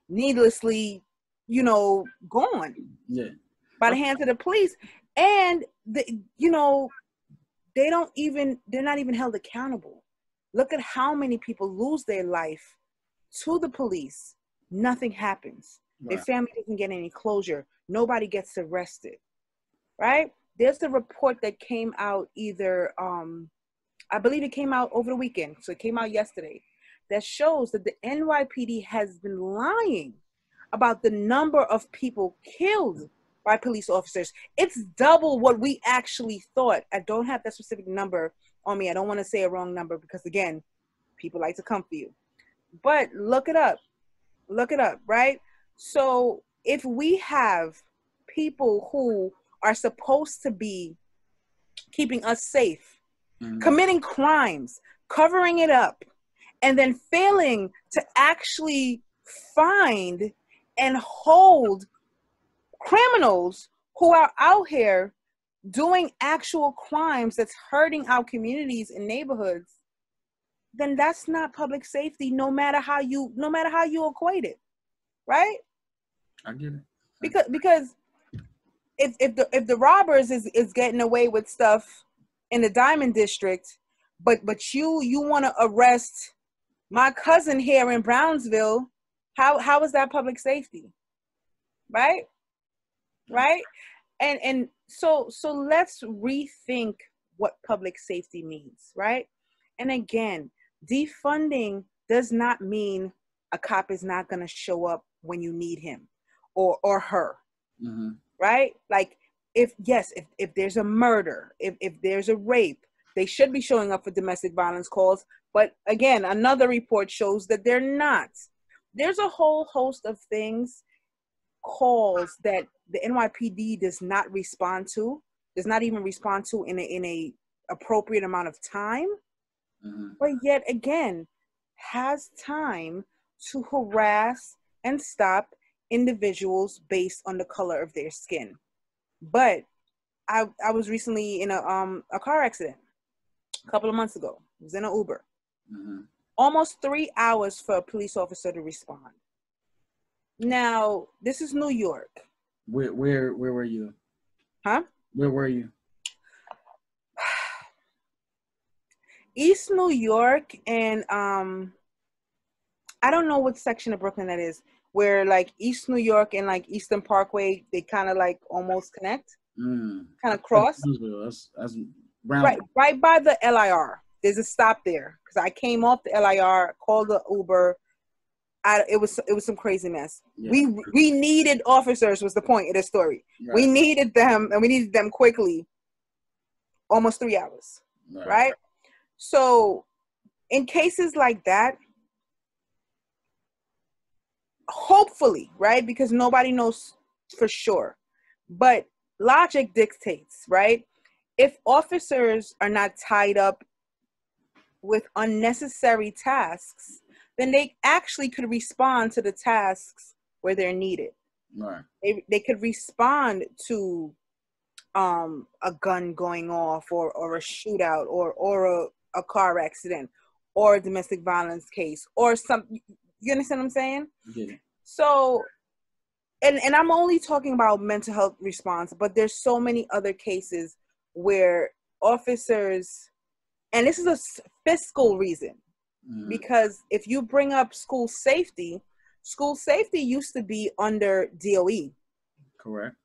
needlessly, gone by the hands of the police. And they're not even held accountable. Look at how many people lose their life to the police. Nothing happens. Right. Their family doesn't get any closure. Nobody gets arrested, right? There's the report that came out I believe it came out over the weekend. So it came out yesterday, that shows that the NYPD has been lying about the number of people killed by police officers. It's double what we actually thought. I don't have that specific number on me. I don't want to say a wrong number because, again, people like to come for you. But look it up, right? So if we have people who are supposed to be keeping us safe, committing crimes, covering it up, and then failing to actually find and hold criminals who are out here doing actual crimes that's hurting our communities and neighborhoods, then that's not public safety, no matter how you equate it, right? I get it. Because if the robbers is getting away with stuff in the Diamond District, but you want to arrest my cousin here in Brownsville, how is that public safety? Right? And so let's rethink what public safety means, right? And again, defunding does not mean a cop is not going to show up when you need him or her, right? Like if there's a murder, if there's a rape, they should be showing up for domestic violence calls. But again, another report shows that they're not. There's a whole host of things, calls that the NYPD does not even respond to in a appropriate amount of time, but yet again has time to harass and stop individuals based on the color of their skin. But I was recently in a car accident a couple of months ago. I was in an Uber. Almost 3 hours for a police officer to respond. Now, this is New York. Where were you? Huh? Where were you? East New York, and I don't know what section of Brooklyn that is, where like East New York and like Eastern Parkway, they kind of like almost connect, kind of cross. That's right by the LIR. There's a stop there because I came off the LIR, called the Uber. It was some crazy mess. Yeah. We needed officers, was the point of the story. Right. We needed them, and we needed them quickly. Almost 3 hours, right? So in cases like that, hopefully, right? Because nobody knows for sure, but logic dictates, right? If officers are not tied up with unnecessary tasks, then they actually could respond to the tasks where they're needed. Right. They could respond to a gun going off or a shootout or a car accident or a domestic violence case or something. You understand what I'm saying? Yeah. So, and I'm only talking about mental health response, but there's so many other cases where officers, and this is a fiscal reason, because if you bring up school safety used to be under DOE. Correct.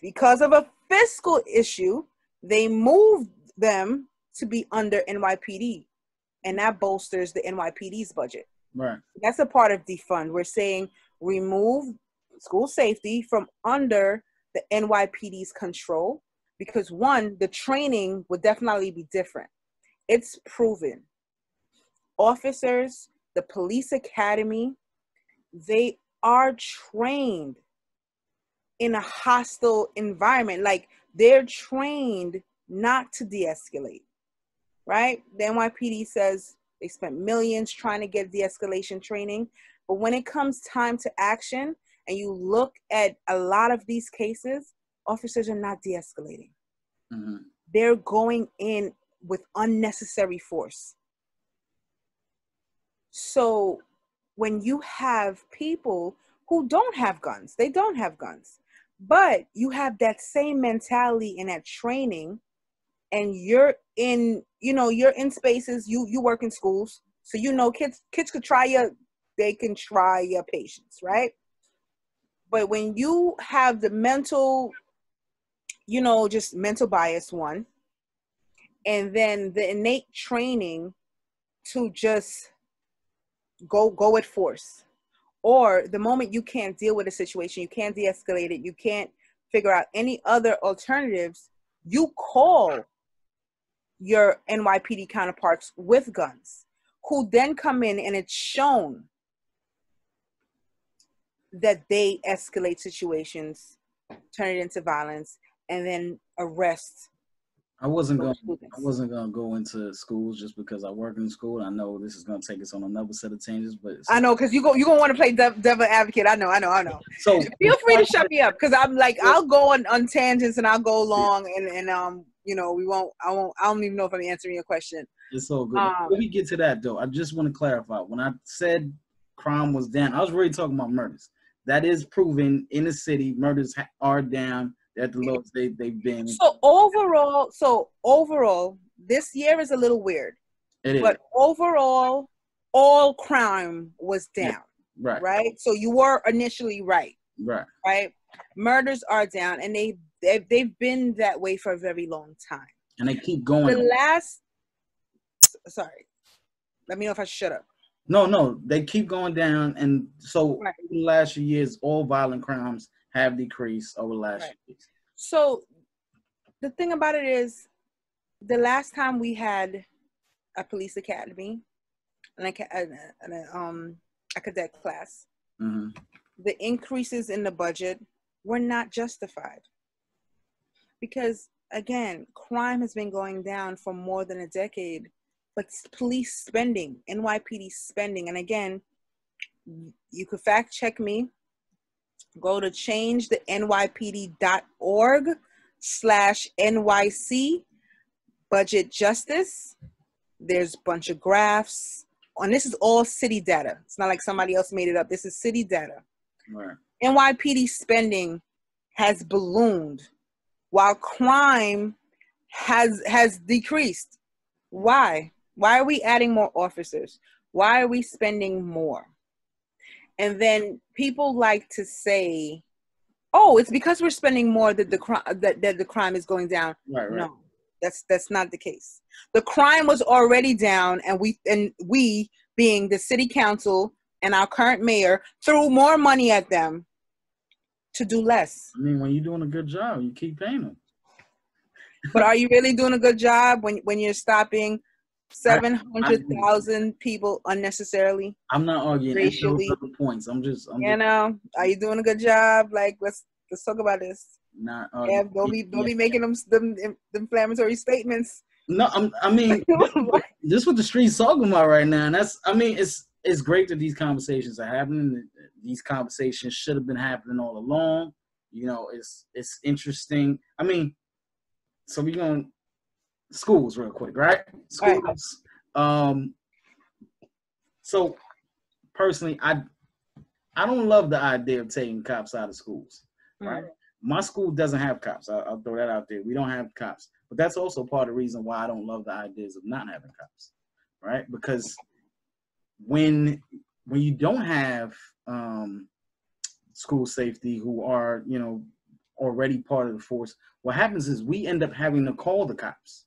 Because of a fiscal issue, they moved them to be under NYPD, and that bolsters the NYPD's budget. Right. That's a part of defund. We're saying remove school safety from under the NYPD's control, because one, the training would definitely be different. It's proven. Officers, the police academy, they are trained in a hostile environment. Like, they're trained not to de-escalate, right? The NYPD says they spent millions trying to get de-escalation training, but when it comes time to action and you look at a lot of these cases, officers are not de-escalating. Mm-hmm. They're going in with unnecessary force. So when you have people who don't have guns, they don't have guns, but you have that same mentality and that training, and you're in, you're in spaces, you work in schools, so kids could try they can try your patience, right? But when you have the mental, just mental bias, one, and then the innate training to just go with force, or the moment you can't deal with a situation, you can't de-escalate it, you can't figure out any other alternatives, you call your NYPD counterparts with guns, who then come in, and it's shown that they escalate situations, turn it into violence, and then arrest. I wasn't gonna go into schools just because I work in school. I know this is gonna take us on another set of tangents, but I know, because you're gonna want to play devil advocate. I know. So feel free to shut me up, because I'm like, I'll go on tangents and I'll go long, and we won't. I don't even know if I'm answering your question. It's so good. Before we get to that, though, I just want to clarify. When I said crime was down, I was really talking about murders. That is proven in the city. Murders are down at the lowest they've been. So overall, this year is a little weird. It is. But overall, all crime was down. Yeah. Right. So you were initially right. Right. Murders are down, and they've been that way for a very long time. And they keep going. Sorry. Let me know if I should shut up. No, they keep going down, and so in the last few years, all violent crimes have decreased over the last few years. So the thing about it is, the last time we had a police academy and a cadet class, mm-hmm. the increases in the budget were not justified, because again, crime has been going down for more than a decade. But police spending, NYPD spending, and again, you could fact check me. Go to changethenYPD.org/NYC budget justice. There's a bunch of graphs, and this is all city data. It's not like somebody else made it up. This is city data. Right. NYPD spending has ballooned, while crime has decreased. Why? Why are we adding more officers? Why are we spending more? And then people like to say, "Oh, it's because we're spending more that the crime is going down." Right. No, that's not the case. The crime was already down, and we being the city council and our current mayor threw more money at them to do less. I mean, when you're doing a good job, you keep paying them. But are you really doing a good job when you're stopping 700,000 people unnecessarily? I'm not arguing racially. Points. I'm just. Are you doing a good job? Like, let's talk about this. Not. Don't be making them inflammatory statements. No, I mean, this is what the street's talking about right now, and it's great that these conversations are happening. These conversations should have been happening all along. It's interesting. I mean, so we're going schools real quick, right? Schools. Right. So personally, I don't love the idea of taking cops out of schools, right? Mm-hmm. My school doesn't have cops. I'll throw that out there. We don't have cops, but that's also part of the reason why I don't love the ideas of not having cops, right? Because when you don't have school safety, who are already part of the force, what happens is we end up having to call the cops.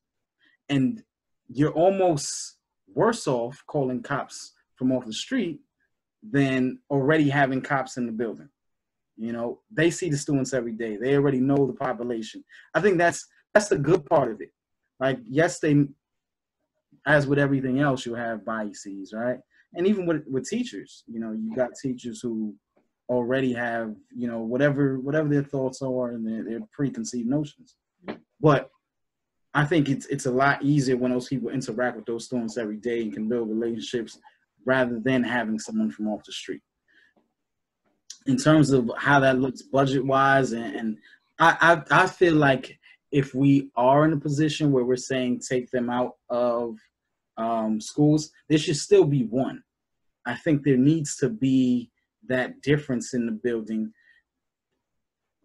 And you're almost worse off calling cops from off the street than already having cops in the building, You know, they see the students every day. They already know the population. I think that's the good part of it. Like, yes, they, as with everything else, you have biases, right? And even with teachers, you know, you got teachers who already have, you know, whatever their thoughts are and their preconceived notions. But I think it's a lot easier when those people interact with those students every day and can build relationships rather than having someone from off the street. In terms of how that looks budget-wise, and I feel like if we are in a position where we're saying take them out of schools, there should still be one. I think there needs to be that difference in the building,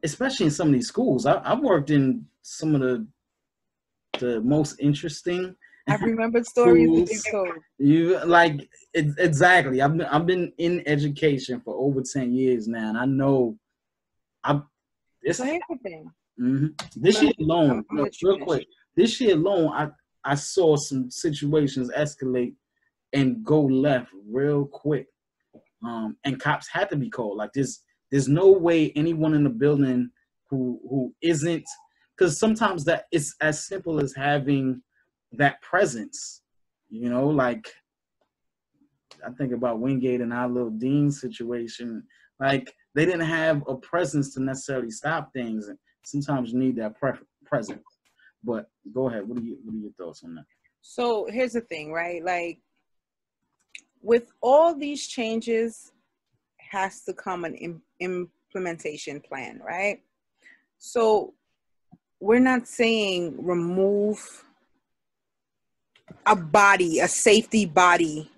especially in some of these schools. I've worked in some of the most interesting. I've remembered stories that you've told. You like exactly. I've been in education for over 10 years now, and I know So here's the thing. Mm-hmm. This year alone, real quick. This year alone, I saw some situations escalate and go left real quick, and cops had to be called. Like there's no way anyone in the building who isn't, because sometimes that it's as simple as having that presence, you know. Like I think about Wingate and our little Dean situation. Like they didn't have a presence to necessarily stop things, and sometimes you need that presence. But go ahead. What are your thoughts on that? So here's the thing, right? Like with all these changes, has to come an implementation plan, right? So we're not saying remove a safety body,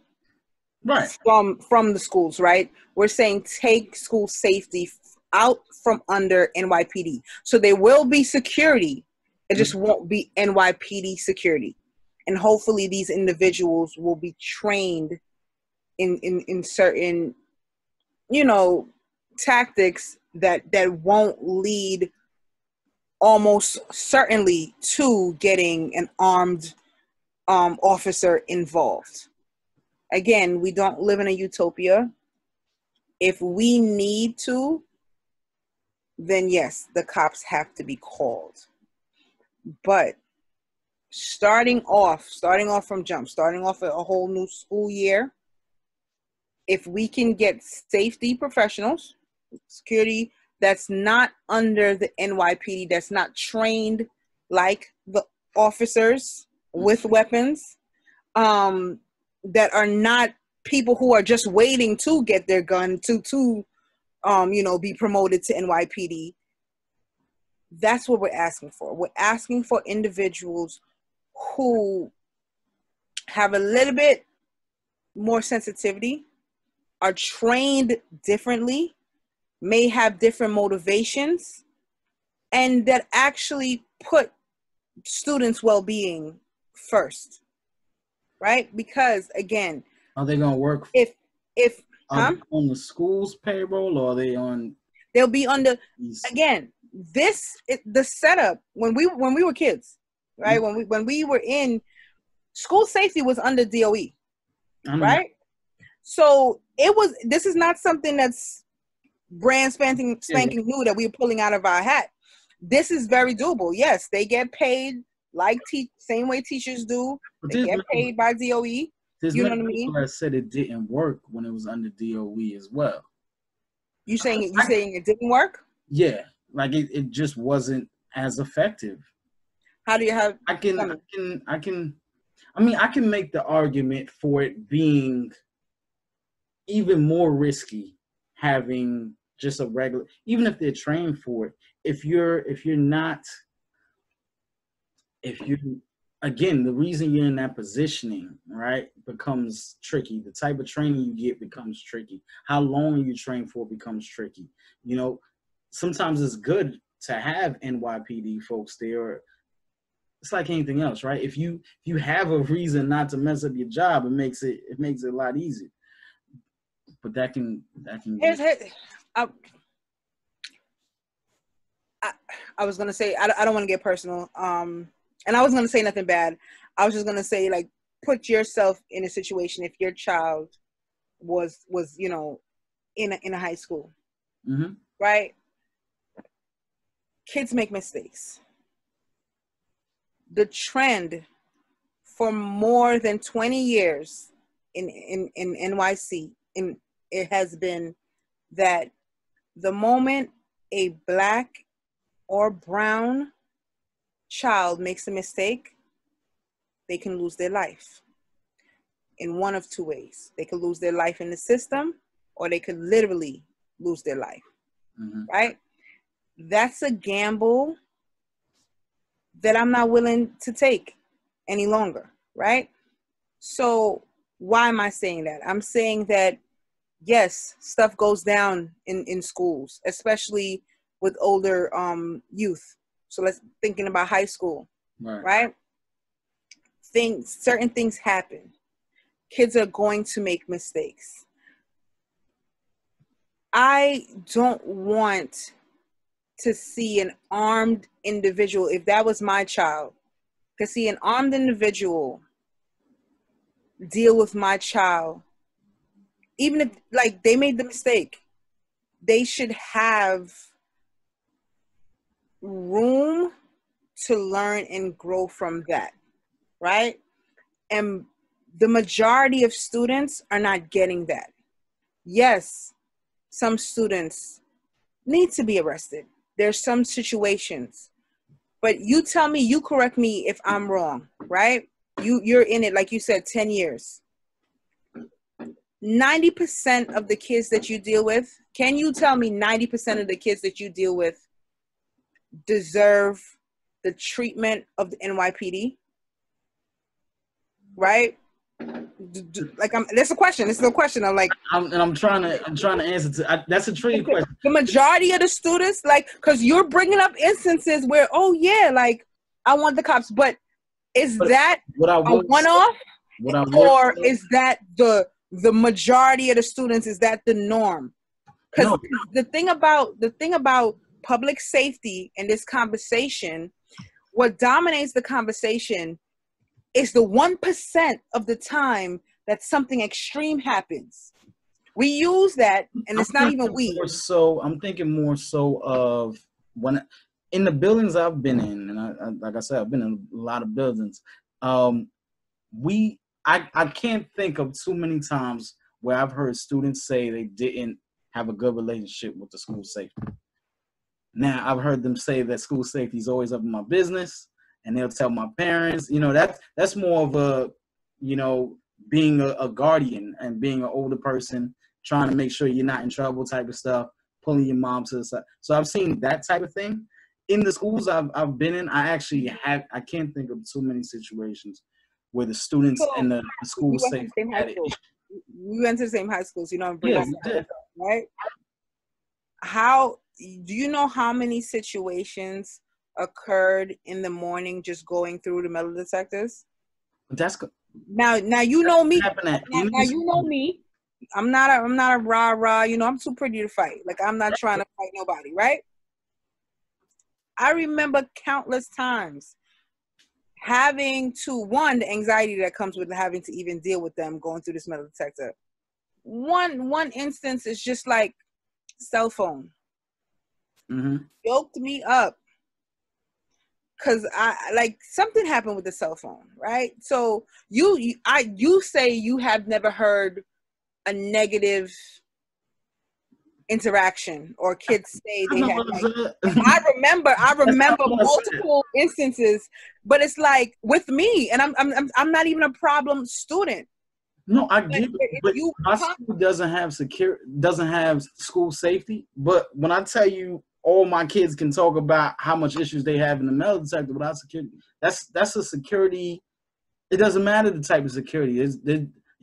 right, from the schools, right? We're saying take school safety out from under NYPD. So there will be security. It just won't be NYPD security. And hopefully these individuals will be trained in certain, you know, tactics that won't lead almost certainly to getting an armed officer involved. Again, we don't live in a utopia. If we need to, then yes, the cops have to be called. But starting off from jump, starting off a whole new school year, if we can get safety professionals, security that's not under the NYPD, that's not trained like the officers with weapons, that are not people who are just waiting to get their gun to be promoted to NYPD. That's what we're asking for. We're asking for individuals who have a little bit more sensitivity, are trained differently, may have different motivations, and that actually put students' well-being first, right? Because again, are they gonna work? If on the school's payroll, or are they on? They'll be on the again. The setup when we were kids, right? Mm-hmm. When we were in school, safety was under DOE, right? So this is not something that's brand spanking new that we're pulling out of our hat. This is very doable. Yes, they get paid like same way teachers do. They get paid by DOE. There's you know what I mean? That said it didn't work when it was under DOE as well. You saying it didn't work? Yeah, like it just wasn't as effective. How do you have? I can make the argument for it being even more risky having just a regular, even if they're trained for it. Again, the reason you're in that positioning, right, becomes tricky. The type of training you get becomes tricky. How long you train for becomes tricky. You know, sometimes it's good to have NYPD folks there. It's like anything else, right? If you have a reason not to mess up your job, it makes it a lot easier. But that can. I was gonna say I don't want to get personal. And I wasn't going to say nothing bad. I was just going to say, like, put yourself in a situation if your child was in a high school, mm-hmm. right? Kids make mistakes. The trend for more than 20 years in NYC, it has been that the moment a Black or brown child makes a mistake, they can lose their life in one of two ways. They could lose their life in the system, or they could literally lose their life, right? That's a gamble that I'm not willing to take any longer, right? So why am I saying that? I'm saying that, yes, stuff goes down in schools, especially with older youth. So let's thinking about high school, right? Certain things happen. Kids are going to make mistakes. I don't want to see an armed individual, if that was my child, to see an armed individual deal with my child. Even if, like, they made the mistake, they should have room to learn and grow from that, right? And the majority of students are not getting that. Yes, some students need to be arrested. There's some situations, but you tell me, you correct me if I'm wrong, right? You're in it, like you said, 10 years. 90% of the kids that you deal with, can you tell me 90% of the kids that you deal with deserve the treatment of the NYPD? Right? Like, that's a question. This is a question. I'm trying to answer to. That's a tricky question. The majority of the students, like, because you're bringing up instances where, oh yeah, like, I want the cops, but is that a one-off, or is that the majority of the students? Is that the norm? Because the thing about public safety in this conversation, what dominates the conversation is the 1% of the time that something extreme happens. We use that, and it's not even we. So I'm thinking more so of when in the buildings I've been in, and I like I said, I've been in a lot of buildings. I can't think of too many times where I've heard students say they didn't have a good relationship with the school safety. Now, I've heard them say that school safety is always up in my business, and they'll tell my parents. That's more of a, being a guardian and being an older person, trying to make sure you're not in trouble type of stuff, pulling your mom to the side. So I've seen that type of thing. In the schools I've been in, I can't think of too many situations where the students and the school safety had it. We went to the same high schools, Yeah, we did. Right? Do you know how many situations occurred in the morning just going through the metal detectors? That's good. Now you know me. Now you know me. I'm not a rah-rah, I'm too pretty to fight. Like, I'm not trying to fight nobody, right? I remember countless times having to, the anxiety that comes with having to even deal with them going through this metal detector. One instance is just like cell phone. Yoked me up because something happened with the cell phone, right? So you say you have never heard a negative interaction, or kids say they have. I remember multiple instances, but it's like with me, and I'm not even a problem student. No, I get it, but my school doesn't have school safety. But when I tell you, all my kids can talk about how much issues they have in the metal detector without security. That's a security. It doesn't matter the type of security.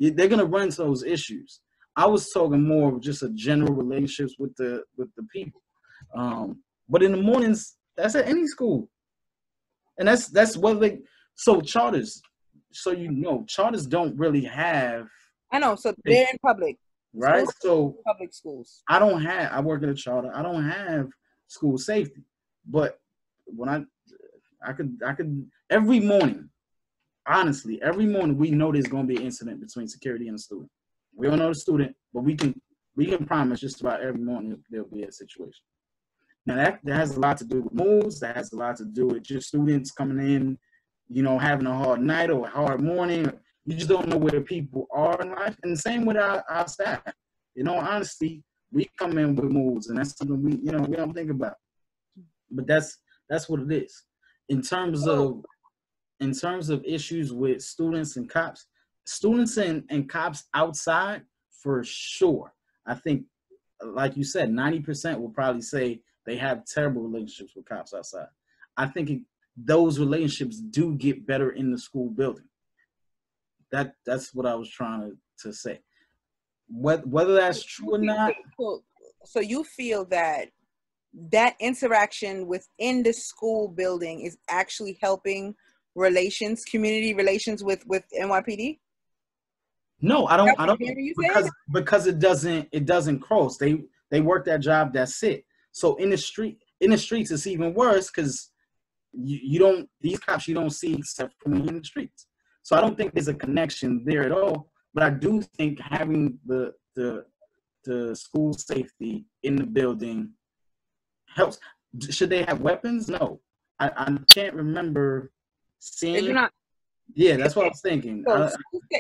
They're gonna run into those issues. I was talking more of just a general relationships with the people. But in the mornings, that's at any school, and that's what they. So charters. So charters don't really have. I know. So they're in public, right? So public schools. I work at a charter. I don't have school safety, but when I could every morning, honestly, every morning we know there's going to be an incident between security and a student. We don't know the student, but we can we can promise just about every morning there'll be a situation. Now that has a lot to do with moods. That has a lot to do with just students coming in, having a hard night or a hard morning. You just don't know where people are in life. And the same with our staff. Honestly, we come in with moods, and that's something we don't think about. But that's what it is. In terms of issues with students and cops, and cops outside, for sure. I think, like you said, 90% will probably say they have terrible relationships with cops outside. I think those relationships do get better in the school building. That's what I was trying to say. Whether that's true or not. So you feel that interaction within the school building is actually helping community relations with NYPD? No, I don't because it doesn't cross. They work that job, that's it. So in the streets it's even worse because these cops you don't see except for in the streets. So I don't think there's a connection there at all. But I do think having the school safety in the building helps. Should they have weapons? No. I can't remember seeing. Yeah, that's what I was thinking. So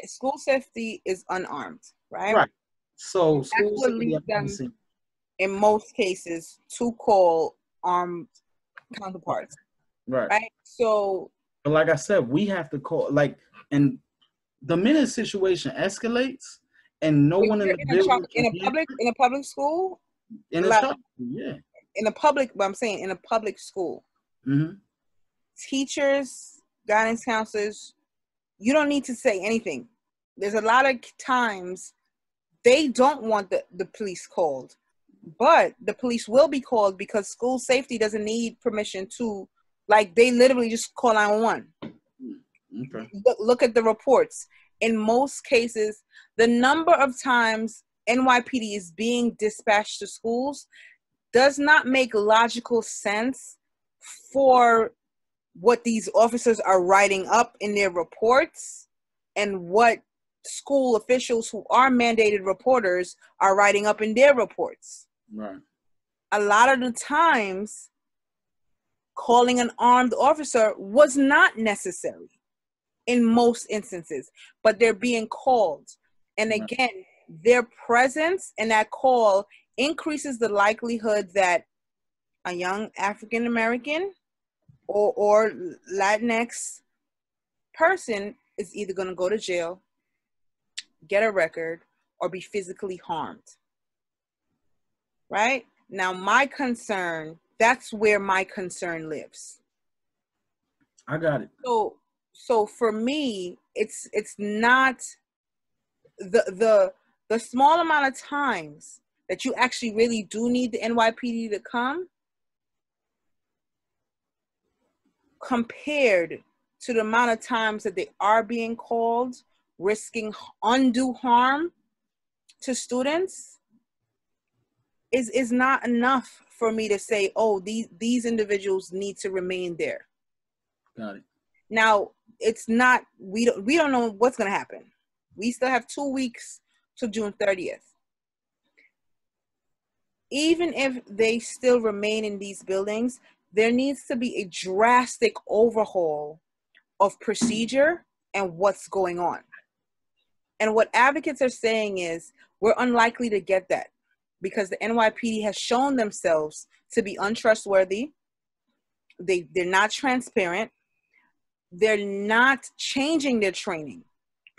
school safety is unarmed, right? Right. So school safety them, in most cases, to call armed counterparts. Right. So, but like I said, we have to call, and the minute situation escalates and no one in the building in a public school, in a public school, mm-hmm. Teachers, guidance counselors, you don't need to say anything. There's a lot of times they don't want the police called, but the police will be called because school safety doesn't need permission to, they literally just call 911. Okay. Look at the reports. In most cases, the number of times NYPD is being dispatched to schools does not make logical sense for what these officers are writing up in their reports and what school officials who are mandated reporters are writing up in their reports. Right. A lot of the times, calling an armed officer was not necessary in most instances, but they're being called. And again, their presence and that call increases the likelihood that a young African American or Latinx person is either going to go to jail, get a record, or be physically harmed. Right? Now, that's where my concern lives. I got it. So for me, it's not the small amount of times that you actually really do need the NYPD to come compared to the amount of times that they are being called, risking undue harm to students is not enough for me to say, oh, these individuals need to remain there. Got it. Now, it's not, we don't know what's going to happen. We still have 2 weeks to June 30th. Even if they still remain in these buildings, there needs to be a drastic overhaul of procedure and what's going on. And what advocates are saying is we're unlikely to get that because the NYPD has shown themselves to be untrustworthy. They're not transparent. They're not changing their training.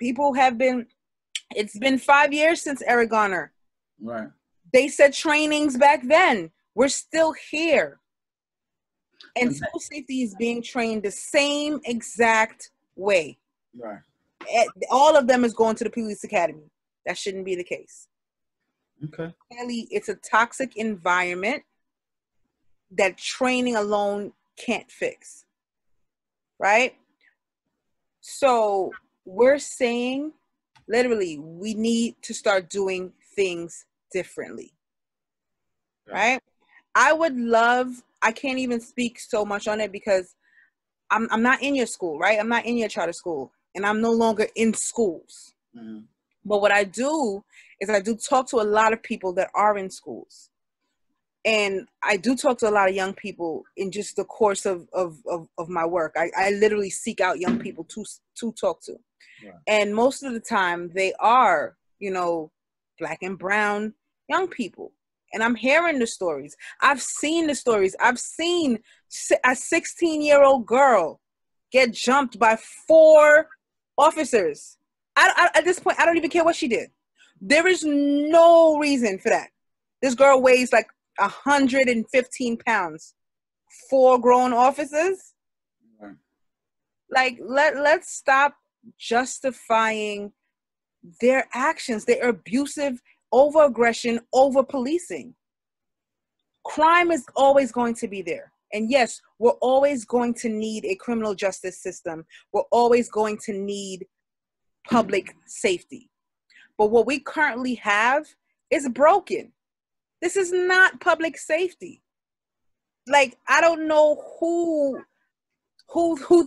It's been 5 years since Eric Garner. Right. They said trainings back then. We're still here. And school safety is being trained the same exact way. Right. All of them is going to the police academy. That shouldn't be the case. Okay. Clearly, it's a toxic environment that training alone can't fix. Right? So we're saying, literally, we need to start doing things differently. Right? I can't even speak so much on it because I'm not in your school, right? I'm not in your charter school, and I'm no longer in schools. Mm-hmm. But what I do is I do talk to a lot of people that are in schools. And I do talk to a lot of young people in just the course of my work. I literally seek out young people to talk to. Yeah. And most of the time they are, you know, Black and brown young people. And I'm hearing the stories. I've seen the stories. I've seen a 16-year-old girl get jumped by 4 officers. At this point, I don't even care what she did. There is no reason for that. This girl weighs like 115 pounds. 4 grown officers. Right. Like, let's stop justifying their actions, their abusive over aggression, over policing. Crime is always going to be there. And yes, we're always going to need a criminal justice system. We're always going to need public safety. But what we currently have is broken. This is not public safety. Like, I don't know who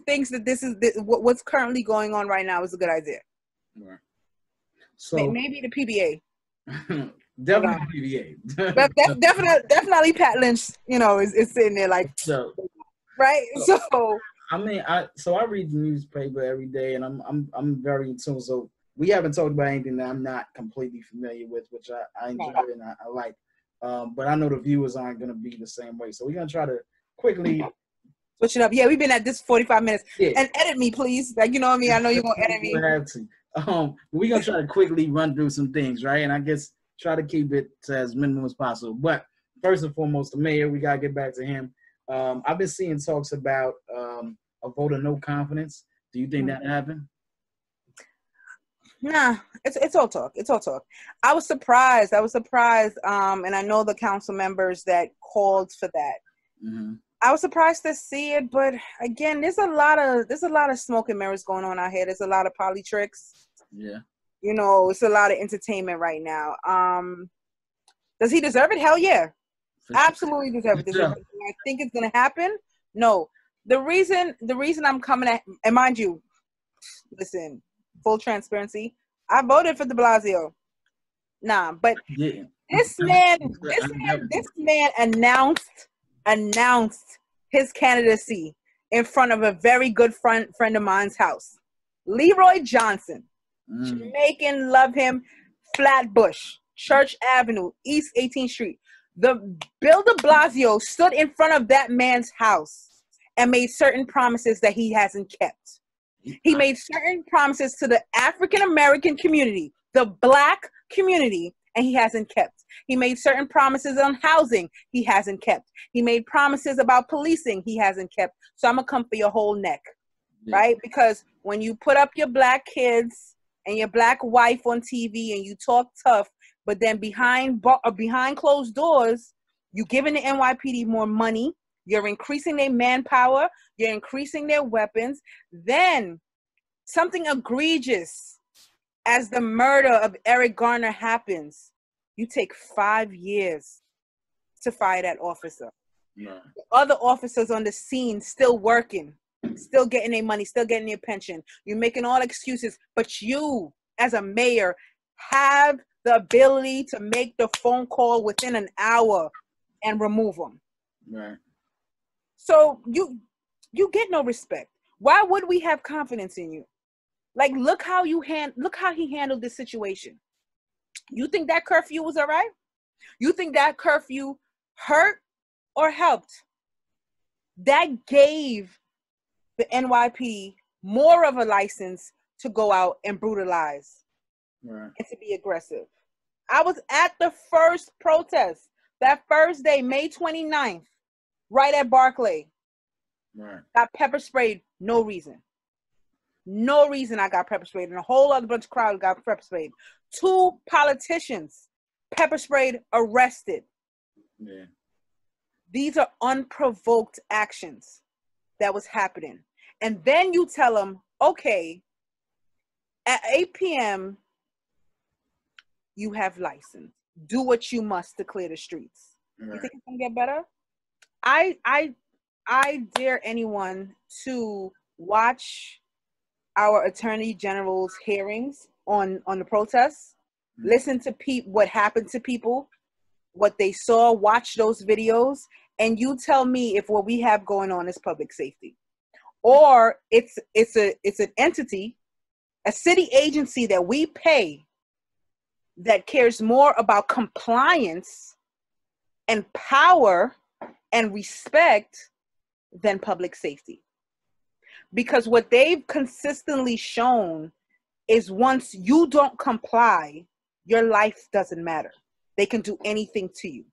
thinks that this is what's currently going on right now is a good idea. Right. So maybe the PBA. Definitely PBA. But definitely Pat Lynch, you know, is sitting there like, so, right? So I mean, I read the newspaper every day, and I'm very in tune. So we haven't talked about anything that I'm not completely familiar with, which I enjoy and I like. But I know the viewers aren't going to be the same way. So we're going to try to quickly switch it up. Yeah, we've been at this 45 minutes. Yeah. And edit me, please. Like, you know what I mean? I know you're going to edit me. Have to. We're going to try to quickly run through some things, right? And I guess try to keep it to as minimum as possible. But first and foremost, the mayor, we got to get back to him. I've been seeing talks about a vote of no confidence. Do you think that happened? Nah, it's all talk. It's all talk. I was surprised. And I know the council members that called for that. Mm-hmm. I was surprised to see it, but again, there's a lot of smoke and mirrors going on out here. There's a lot of poly tricks. Yeah. You know, it's a lot of entertainment right now. Does he deserve it? Hell yeah. Absolutely deserve it. I think it's gonna happen. No. The reason I'm coming at, and mind you, listen, full transparency, I voted for de Blasio. Nah, but yeah. this man announced his candidacy in front of a very good friend of mine's house. Leroy Johnson. Jamaican, love him. Flatbush, Church Avenue, East 18th Street. The Bill de Blasio stood in front of that man's house and made certain promises that he hasn't kept. He made certain promises to the African American community, the Black community, and he hasn't kept. He made certain promises on housing, he hasn't kept. He made promises about policing, he hasn't kept. So I'm gonna come for your whole neck, right? Because when you put up your Black kids and your Black wife on TV and you talk tough, but then behind closed doors, you're giving the NYPD more money, you're increasing their manpower, you're increasing their weapons, then something egregious as the murder of Eric Garner happens, you take 5 years to fire that officer. No. The other officers on the scene still working, still getting their money, still getting their pension. You're making all excuses, but you, as a mayor, have the ability to make the phone call within an hour and remove them. Right. So you get no respect. Why would we have confidence in you? Like, look how he handled this situation. You think that curfew was all right? You think that curfew hurt or helped? That gave the NYPD more of a license to go out and brutalize, right, and to be aggressive. I was at the first protest, that first day, May 29th, right at Barclay. Right. Got pepper sprayed, no reason. No reason I got pepper sprayed, and a whole other bunch of crowd got pepper sprayed. 2 politicians pepper sprayed, arrested. Yeah. These are unprovoked actions that was happening. And then you tell them, okay, at 8 p.m., you have license. Do what you must to clear the streets. Right. You think it's gonna get better? I dare anyone to watch our Attorney General's hearings on the protests. listen to what happened to people, what they saw, watch those videos, and you tell me if what we have going on is public safety, or it's an entity, a city agency that we pay that cares more about compliance and power and respect than public safety. Because what they've consistently shown is once you don't comply, your life doesn't matter. They can do anything to you.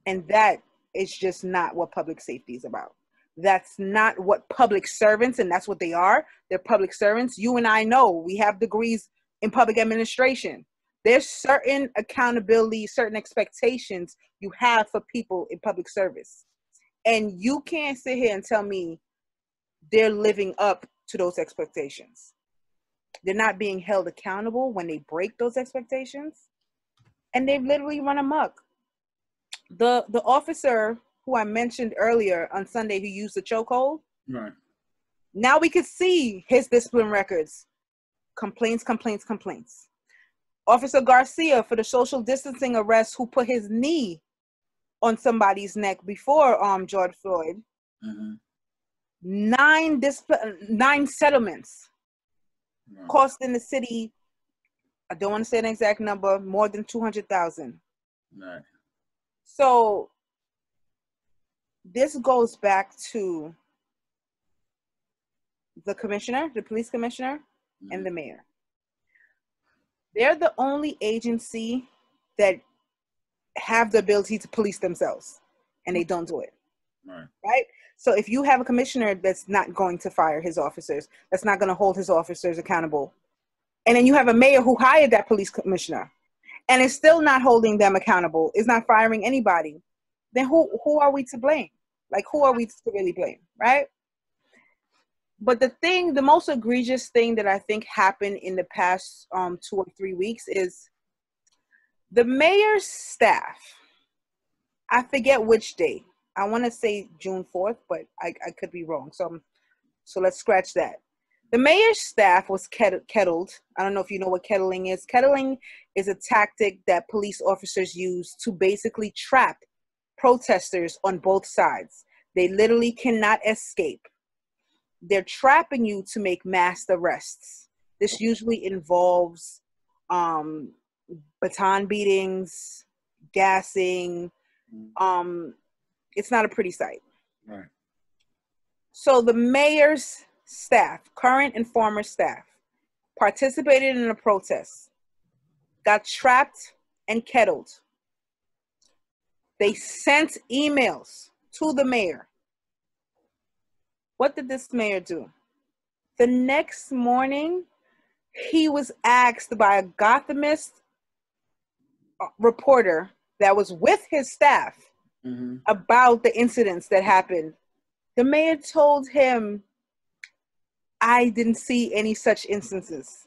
And that is just not what public safety is about. That's not what public servants, and that's what they are. They're public servants. You and I know we have degrees in public administration. There's certain accountability, certain expectations you have for people in public service. And you can't sit here and tell me they're living up to those expectations. They're not being held accountable when they break those expectations. And they've literally run amok. The officer who I mentioned earlier on Sunday who used the chokehold, right. Now we could see his discipline records. Complaints. Officer Garcia for the social distancing arrest who put his knee on somebody's neck before George Floyd. Mm-hmm. 9 settlements Right. costing the city, I don't want to say an exact number, more than $200,000. Right. So this goes back to the commissioner, the police commissioner, and the mayor. They're the only agency that have the ability to police themselves, and they don't do it. Right? So if you have a commissioner that's not going to fire his officers, that's not going to hold his officers accountable, and then you have a mayor who hired that police commissioner and is still not holding them accountable, is not firing anybody, then who are we to blame? Like, who are we to really blame, right? But the most egregious thing that I think happened in the past 2 or 3 weeks is the mayor's staff. I forget which day. I want to say June 4th, but I could be wrong. So let's scratch that. The mayor's staff was kettled. I don't know if you know what kettling is. Kettling is a tactic that police officers use to basically trap protesters on both sides. They literally cannot escape. They're trapping you to make mass arrests. This usually involves baton beatings, gassing. It's not a pretty sight. Right. So the mayor's staff, current and former staff, participated in a protest, got trapped and kettled. They sent emails to the mayor. What did this mayor do? The next morning, he was asked by a Gothamist reporter that was with his staff about the incidents that happened. The mayor told him, I didn't see any such instances.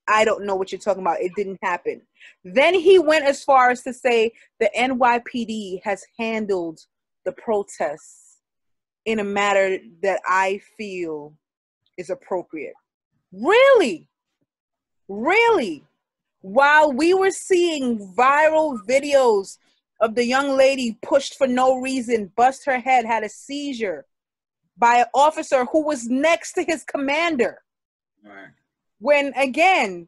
I don't know what you're talking about. It didn't happen. Then he went as far as to say the NYPD has handled the protests in a manner that I feel is appropriate. Really? Really? While we were seeing viral videos of the young lady pushed for no reason, bust her head, had a seizure by an officer who was next to his commander. Right. When, again,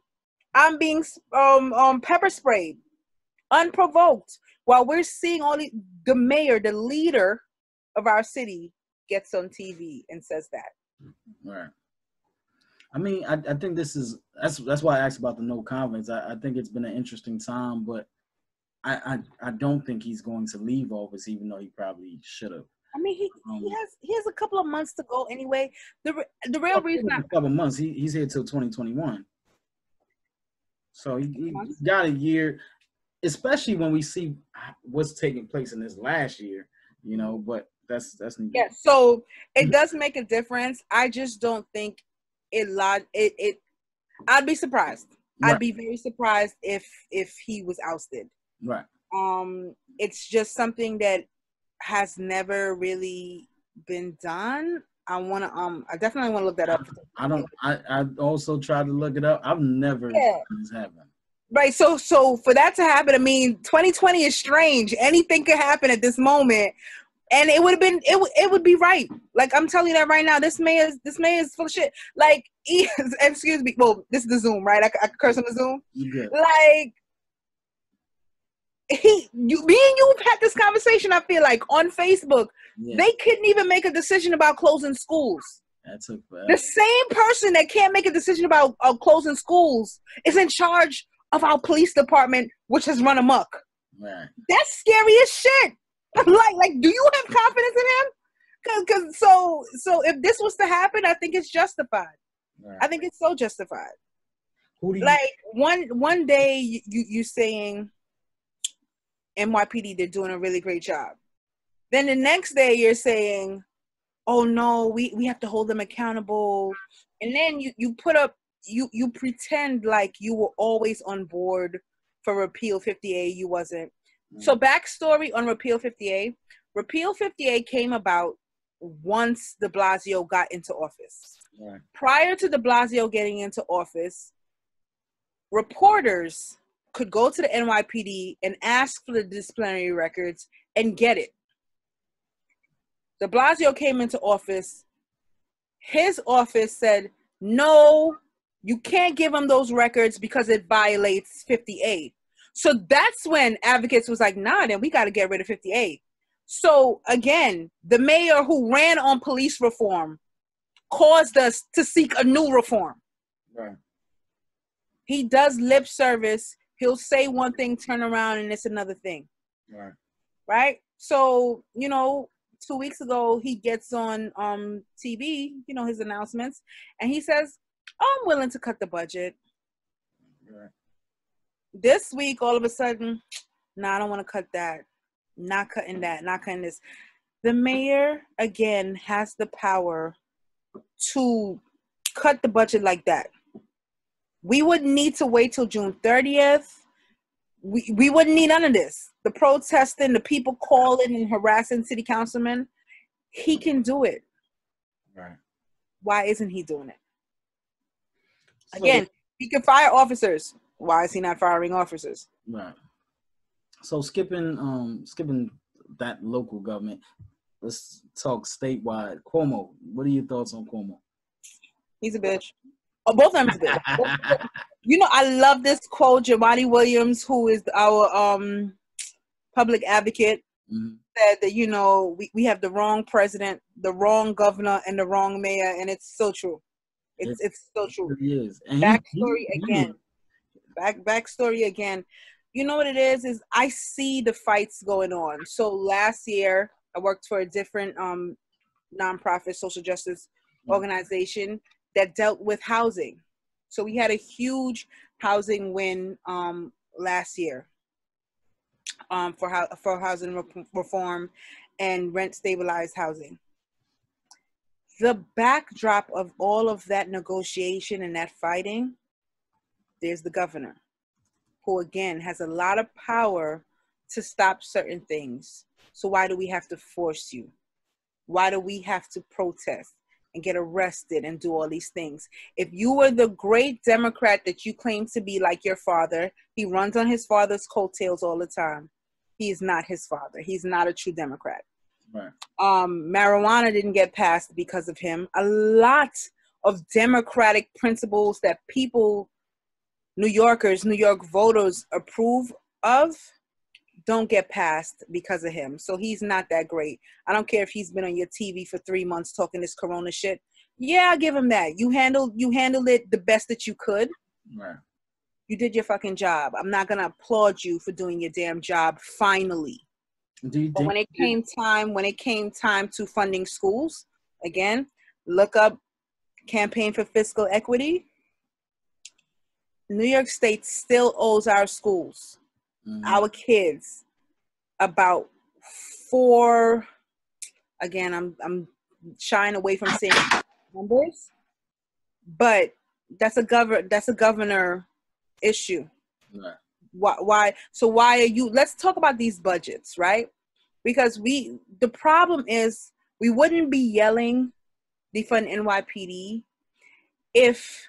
I'm being pepper sprayed, unprovoked, while we're seeing the mayor, the leader of our city, gets on TV and says that. Right. I mean, I think that's why I asked about the no comments. I think it's been an interesting time, but I don't think he's going to leave office, even though he probably should have. I mean, he has a couple of months to go anyway. The real reason a couple of months. He's here till 2021, so he got a year. Especially when we see what's taking place in this last year, you know. But that's yeah. So it does make a difference. I just don't think it. I'd be surprised. Right. I'd be very surprised if he was ousted. Right. It's just something that has never really been done. I definitely want to look that up. I also tried to look it up. I've never seen this happen. Right. So for that to happen, I mean, 2020 is strange. Anything could happen at this moment. And it would have been, it would be right. Like, I'm telling you that right now. This man is full of shit. Like, excuse me. Well, this is the Zoom, right? I curse on the Zoom. You good? Like, me and you have had this conversation. I feel like on Facebook, they couldn't even make a decision about closing schools. That took forever. The same person that can't make a decision about closing schools is in charge of our police department, which has run amok. Right. That's scary as shit. like, do you have confidence in him? Cause so if this was to happen, I think it's justified. Right. I think it's so justified. Who do you like one day you saying NYPD, they're doing a really great job. Then the next day you're saying, oh no, we have to hold them accountable. And then you put up, you pretend like you were always on board for Repeal 50A. You wasn't. So backstory on Repeal 50A. Repeal 50A came about once de Blasio got into office. Right. Prior to de Blasio getting into office, reporters could go to the NYPD and ask for the disciplinary records and get it. De Blasio came into office. His office said, no, you can't give them those records because it violates 50A. So that's when advocates was like, nah, then we got to get rid of 50A. So again, the mayor who ran on police reform caused us to seek a new reform. Right. He does lip service. He'll say one thing, turn around, and it's another thing. Right. Right? So, 2 weeks ago, he gets on TV, his announcements, and he says, oh, I'm willing to cut the budget. Right. This week, all of a sudden, I don't want to cut that. Not cutting that. Not cutting this. The mayor, again, has the power to cut the budget like that. We wouldn't need to wait till June 30th. We wouldn't need none of this. The protesting, the people calling and harassing city councilmen, he can do it. Right. Why isn't he doing it? Again, he can fire officers. Why is he not firing officers? Right. So skipping that local government, let's talk statewide. Cuomo, what are your thoughts on Cuomo? He's a bitch. Oh, both of them is a bitch. I love this quote. Jamani Williams, who is our public advocate, said that, we have the wrong president, the wrong governor, and the wrong mayor, and it's so true. It's so true. It really is. And backstory again. Backstory again. You know what it is I see the fights going on. So last year, I worked for a different nonprofit social justice organization that dealt with housing. So we had a huge housing win last year for housing reform and rent stabilized housing. The backdrop of all of that negotiation and that fighting, there's the governor, who again has a lot of power to stop certain things. So why do we have to force you? Why do we have to protest and get arrested and do all these things? If you were the great Democrat that you claim to be, like your father, he runs on his father's coattails all the time. He is not his father. He's not a true Democrat. Right. Marijuana didn't get passed because of him. A lot of democratic principles that people, New Yorkers, New York voters approve of, don't get passed because of him. So he's not that great. I don't care if he's been on your TV for 3 months talking this corona shit. Yeah, I'll give him that. You handled it the best that you could. Right. You did your fucking job. I'm not gonna applaud you for doing your damn job finally. But when it came time to funding schools, again, look up Campaign for Fiscal Equity. New York State still owes our schools, our kids, about $4. Again, I'm shying away from saying numbers, but that's a governor issue. Right. Why? So why are you? Let's talk about these budgets, right? Because the problem is we wouldn't be yelling defund NYPD if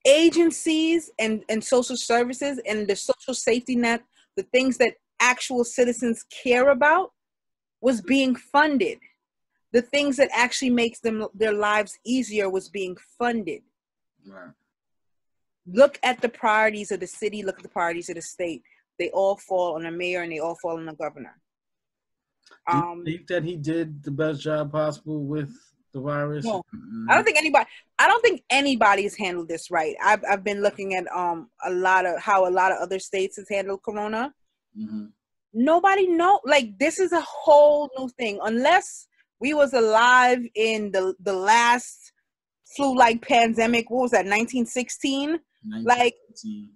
agencies and social services and the social safety net, the things that actual citizens care about, was being funded. The things that actually makes their lives easier was being funded. Right. Look at the priorities of the city, look at the priorities of the state. They all fall on the mayor and they all fall on the governor. Do you think that he did the best job possible with the virus? No, I don't think anybody's handled this right. I've been looking at a lot of how a lot of other states has handled corona. Mm-hmm. Nobody know, like, this is a whole new thing. Unless we was alive in the last flu-like pandemic, what was that, 1916? 1918.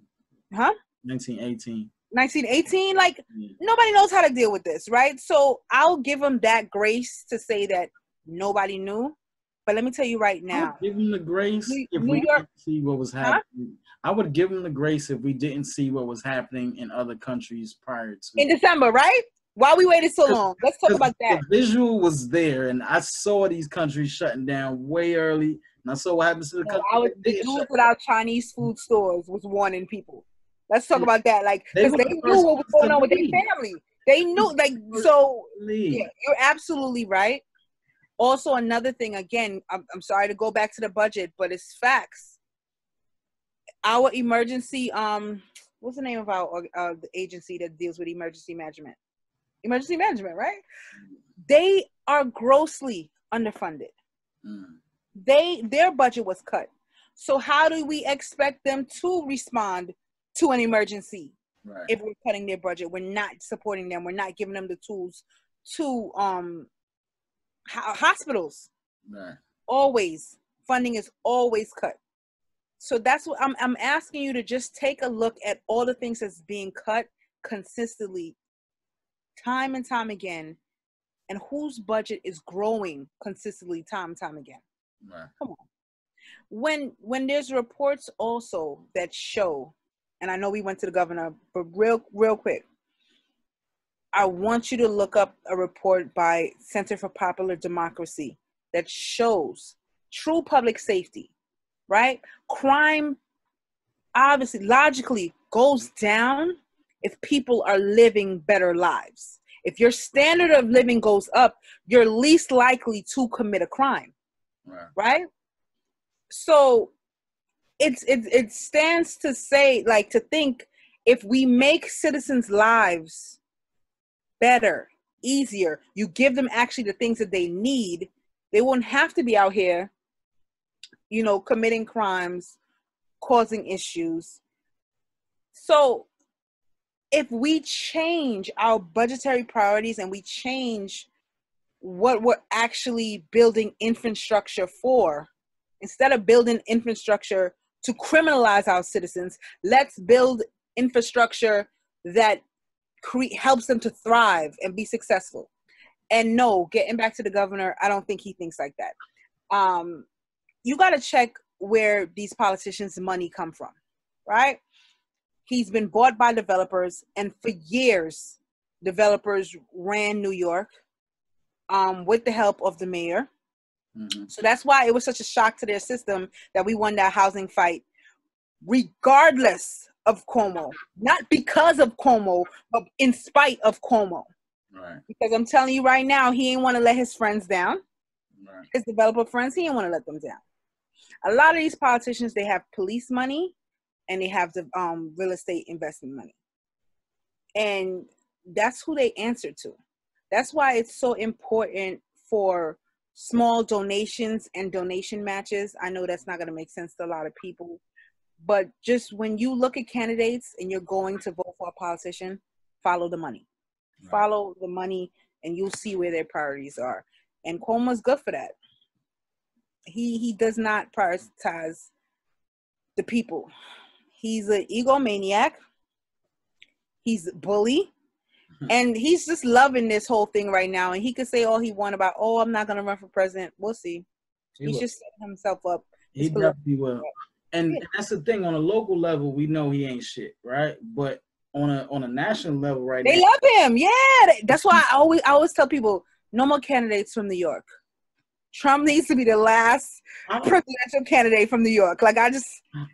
Huh? 1918. 1918, like, nobody knows how to deal with this, right? So I'll give them that grace to say that nobody knew. But let me tell you right now, give them the grace if New we York, didn't see what was happening. Huh? I would give them the grace if we didn't see what was happening in other countries prior to. In December, right? Why we waited so long? Let's talk about that. The visual was there, and I saw these countries shutting down way early, and I saw what happens to the country. It was without Chinese food stores was warning people. Let's talk about that, like, because they knew what was going on with their family. They knew, like, so. Yeah, you're absolutely right. Also, another thing, again, I'm sorry to go back to the budget, but it's facts. Our emergency, what's the name of our the agency that deals with emergency management? Emergency management, right? They are grossly underfunded. Their budget was cut. So how do we expect them to respond to an emergency? Right. If we're cutting their budget, we're not supporting them. We're not giving them the tools to hospitals. Right. Always funding is always cut. So that's what I'm asking you to just take a look at all the things that's being cut consistently, time and time again, and whose budget is growing consistently time and time again. Right. Come on. When there's reports also that show, and I know we went to the governor, but real quick, I want you to look up a report by Center for Popular Democracy that shows true public safety, right? Crime, obviously, logically goes down if people are living better lives. If your standard of living goes up, you're least likely to commit a crime, right? So it stands to say, like, to think, if we make citizens' lives better, easier, you give them actually the things that they need, they won't have to be out here, committing crimes, causing issues. So if we change our budgetary priorities and we change what we're actually building infrastructure for, instead of building infrastructure to criminalize our citizens, let's build infrastructure that helps them to thrive and be successful. And no, getting back to the governor, I don't think he thinks like that. You got to check where these politicians' money come from, right? He's been bought by developers, and for years, developers ran New York with the help of the mayor. Mm-hmm. So that's why it was such a shock to their system that we won that housing fight, regardless of Cuomo. Not because of Cuomo, but in spite of Cuomo. Right. Because I'm telling you right now, he ain't want to let his friends down. Right. His developer friends, he ain't want to let them down. A lot of these politicians, they have police money and they have the real estate investment money. And that's who they answer to. That's why it's so important for small donations and donation matches. I know that's not going to make sense to a lot of people, but just when you look at candidates and you're going to vote for a politician, follow the money. Right. Follow the money and you'll see where their priorities are. And Cuomo's good for that. He does not prioritize the people. He's an egomaniac. He's a bully. And he's just loving this whole thing right now. And he could say all he wants about, I'm not going to run for president. We'll see. He's just setting himself up. He definitely will. And that's the thing. On a local level, we know he ain't shit, right? But on a national level right now. They love him. Yeah. That's why I always tell people, no more candidates from New York. Trump needs to be the last presidential candidate from New York. Like, I don't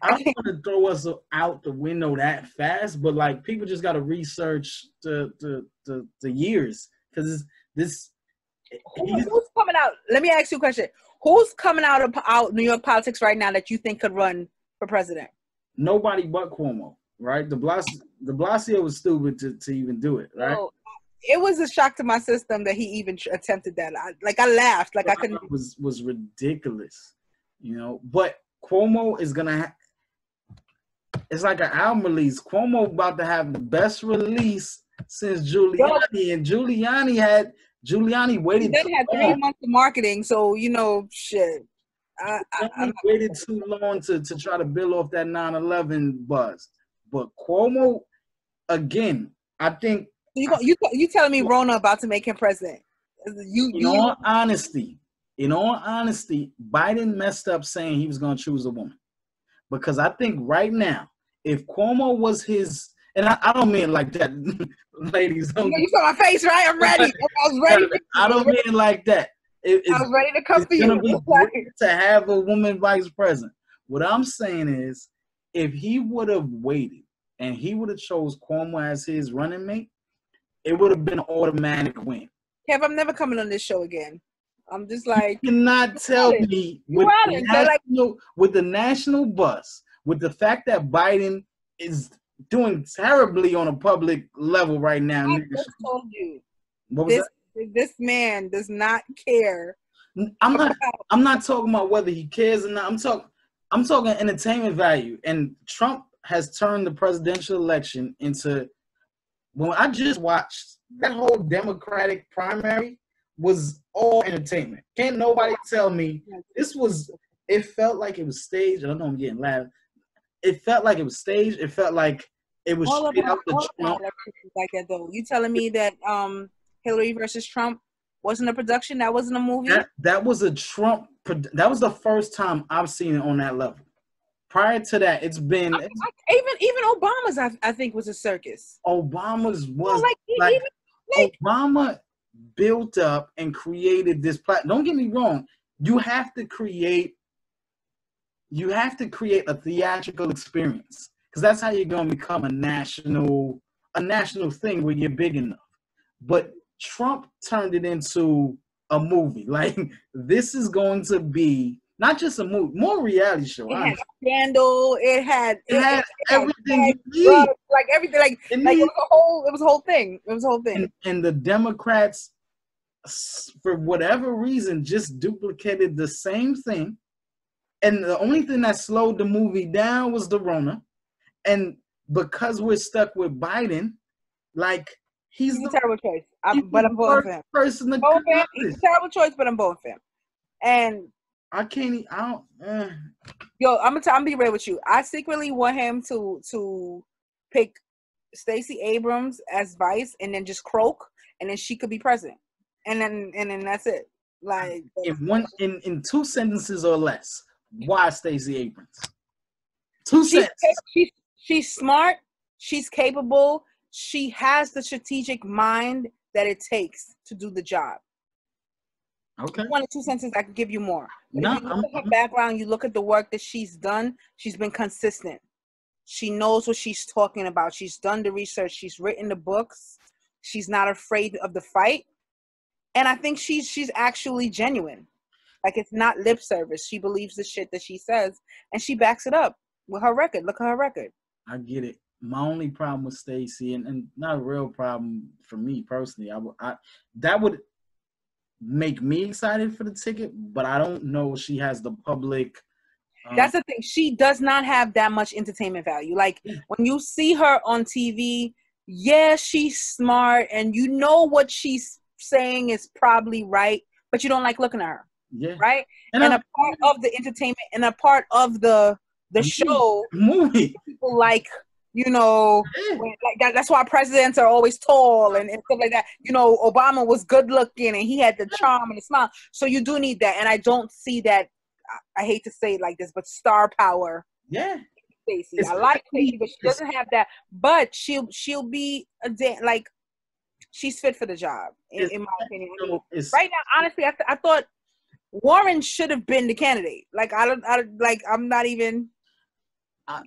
want to throw us out the window that fast, but like people just got to research the years, because this. Who's coming out? Let me ask you a question. Who's coming out of New York politics right now that you think could run for president? Nobody but Cuomo, right? De Blasio was stupid to even do it, right? So, it was a shock to my system that he even attempted that. I laughed. Like, I couldn't. It was ridiculous, But Cuomo is gonna. It's like an album release. Cuomo about to have the best release since Giuliani, and Giuliani waited. He had 3 months of marketing, so shit. I waited too long to try to build off that 9/11 buzz. But Cuomo, again, I think. You telling me Rona about to make him president? In all honesty, Biden messed up saying he was going to choose a woman, because I think right now, if Cuomo was his, and I don't mean it like that, ladies. You saw my face, right? I'm ready. I was ready. I don't mean it like that. I was ready to come for you. Be to have a woman vice president. What I'm saying is, if he would have waited and he would have chose Cuomo as his running mate, it would have been an automatic win. Kev, I'm never coming on this show again. I'm just like, you cannot tell me with the national buzz, with the fact that Biden is doing terribly on a public level right now. I just told you. What was this man does not care. I'm not talking about whether he cares or not. I'm talking entertainment value. And Trump has turned the presidential election into. When I just watched that whole Democratic primary, was all entertainment. Can't nobody tell me it felt like it was staged. I don't know, I'm getting loud. It felt like it was staged. It felt like it was straight out the Trump. Like that though. You telling me that Hillary versus Trump wasn't a production? That wasn't a movie? That was a Trump. That was the first time I've seen it on that level. Prior to that, it's been even Obama's. I think was a circus. Obama's was Obama built up and created this platform. Don't get me wrong. You have to create a theatrical experience, because that's how you're going to become a national thing where you're big enough. But Trump turned it into a movie. Like, this is going to be not just a movie, more reality show. It had scandal. It had everything. Like everything. Like it was a whole thing. It was a whole thing. And the Democrats, for whatever reason, just duplicated the same thing. And the only thing that slowed the movie down was the Rona. And because we're stuck with Biden, like, he's a terrible choice. But I'm voting for him. He's a terrible choice, but I'm voting for him. And I can't. I don't. Yo, I'm gonna be real with you. I secretly want him to pick Stacey Abrams as vice, and then just croak, and then she could be president, and then that's it. Like, in 2 sentences or less. Why Stacey Abrams? 2 sentences. She's smart. She's capable. She has the strategic mind that it takes to do the job. Okay. 1 or 2 sentences, I could give you more. But if you look at her background, you look at the work that she's done, she's been consistent. She knows what she's talking about. She's done the research. She's written the books. She's not afraid of the fight. And I think she's actually genuine. Like, it's not lip service. She believes the shit that she says, and she backs it up with her record. Look at her record. I get it. My only problem with Stacey, and not a real problem for me personally, that would make me excited for the ticket, but I don't know if she has the public. That's the thing. She does not have that much entertainment value. Like, when you see her on TV, yeah, she's smart, and you know what she's saying is probably right, but you don't like looking at her. Yeah. Right? And a part of the entertainment and a part of the show, movie, people like, like that's why presidents are always tall and stuff like that. Obama was good looking and he had the charm and the smile. So you do need that. And I don't see that. I hate to say it like this, but star power. Yeah. Stacey. I like Stacey, but she doesn't have that. But she'll be she's fit for the job, in my opinion. Right now, honestly, I thought Warren should have been the candidate. Like I'm not even. I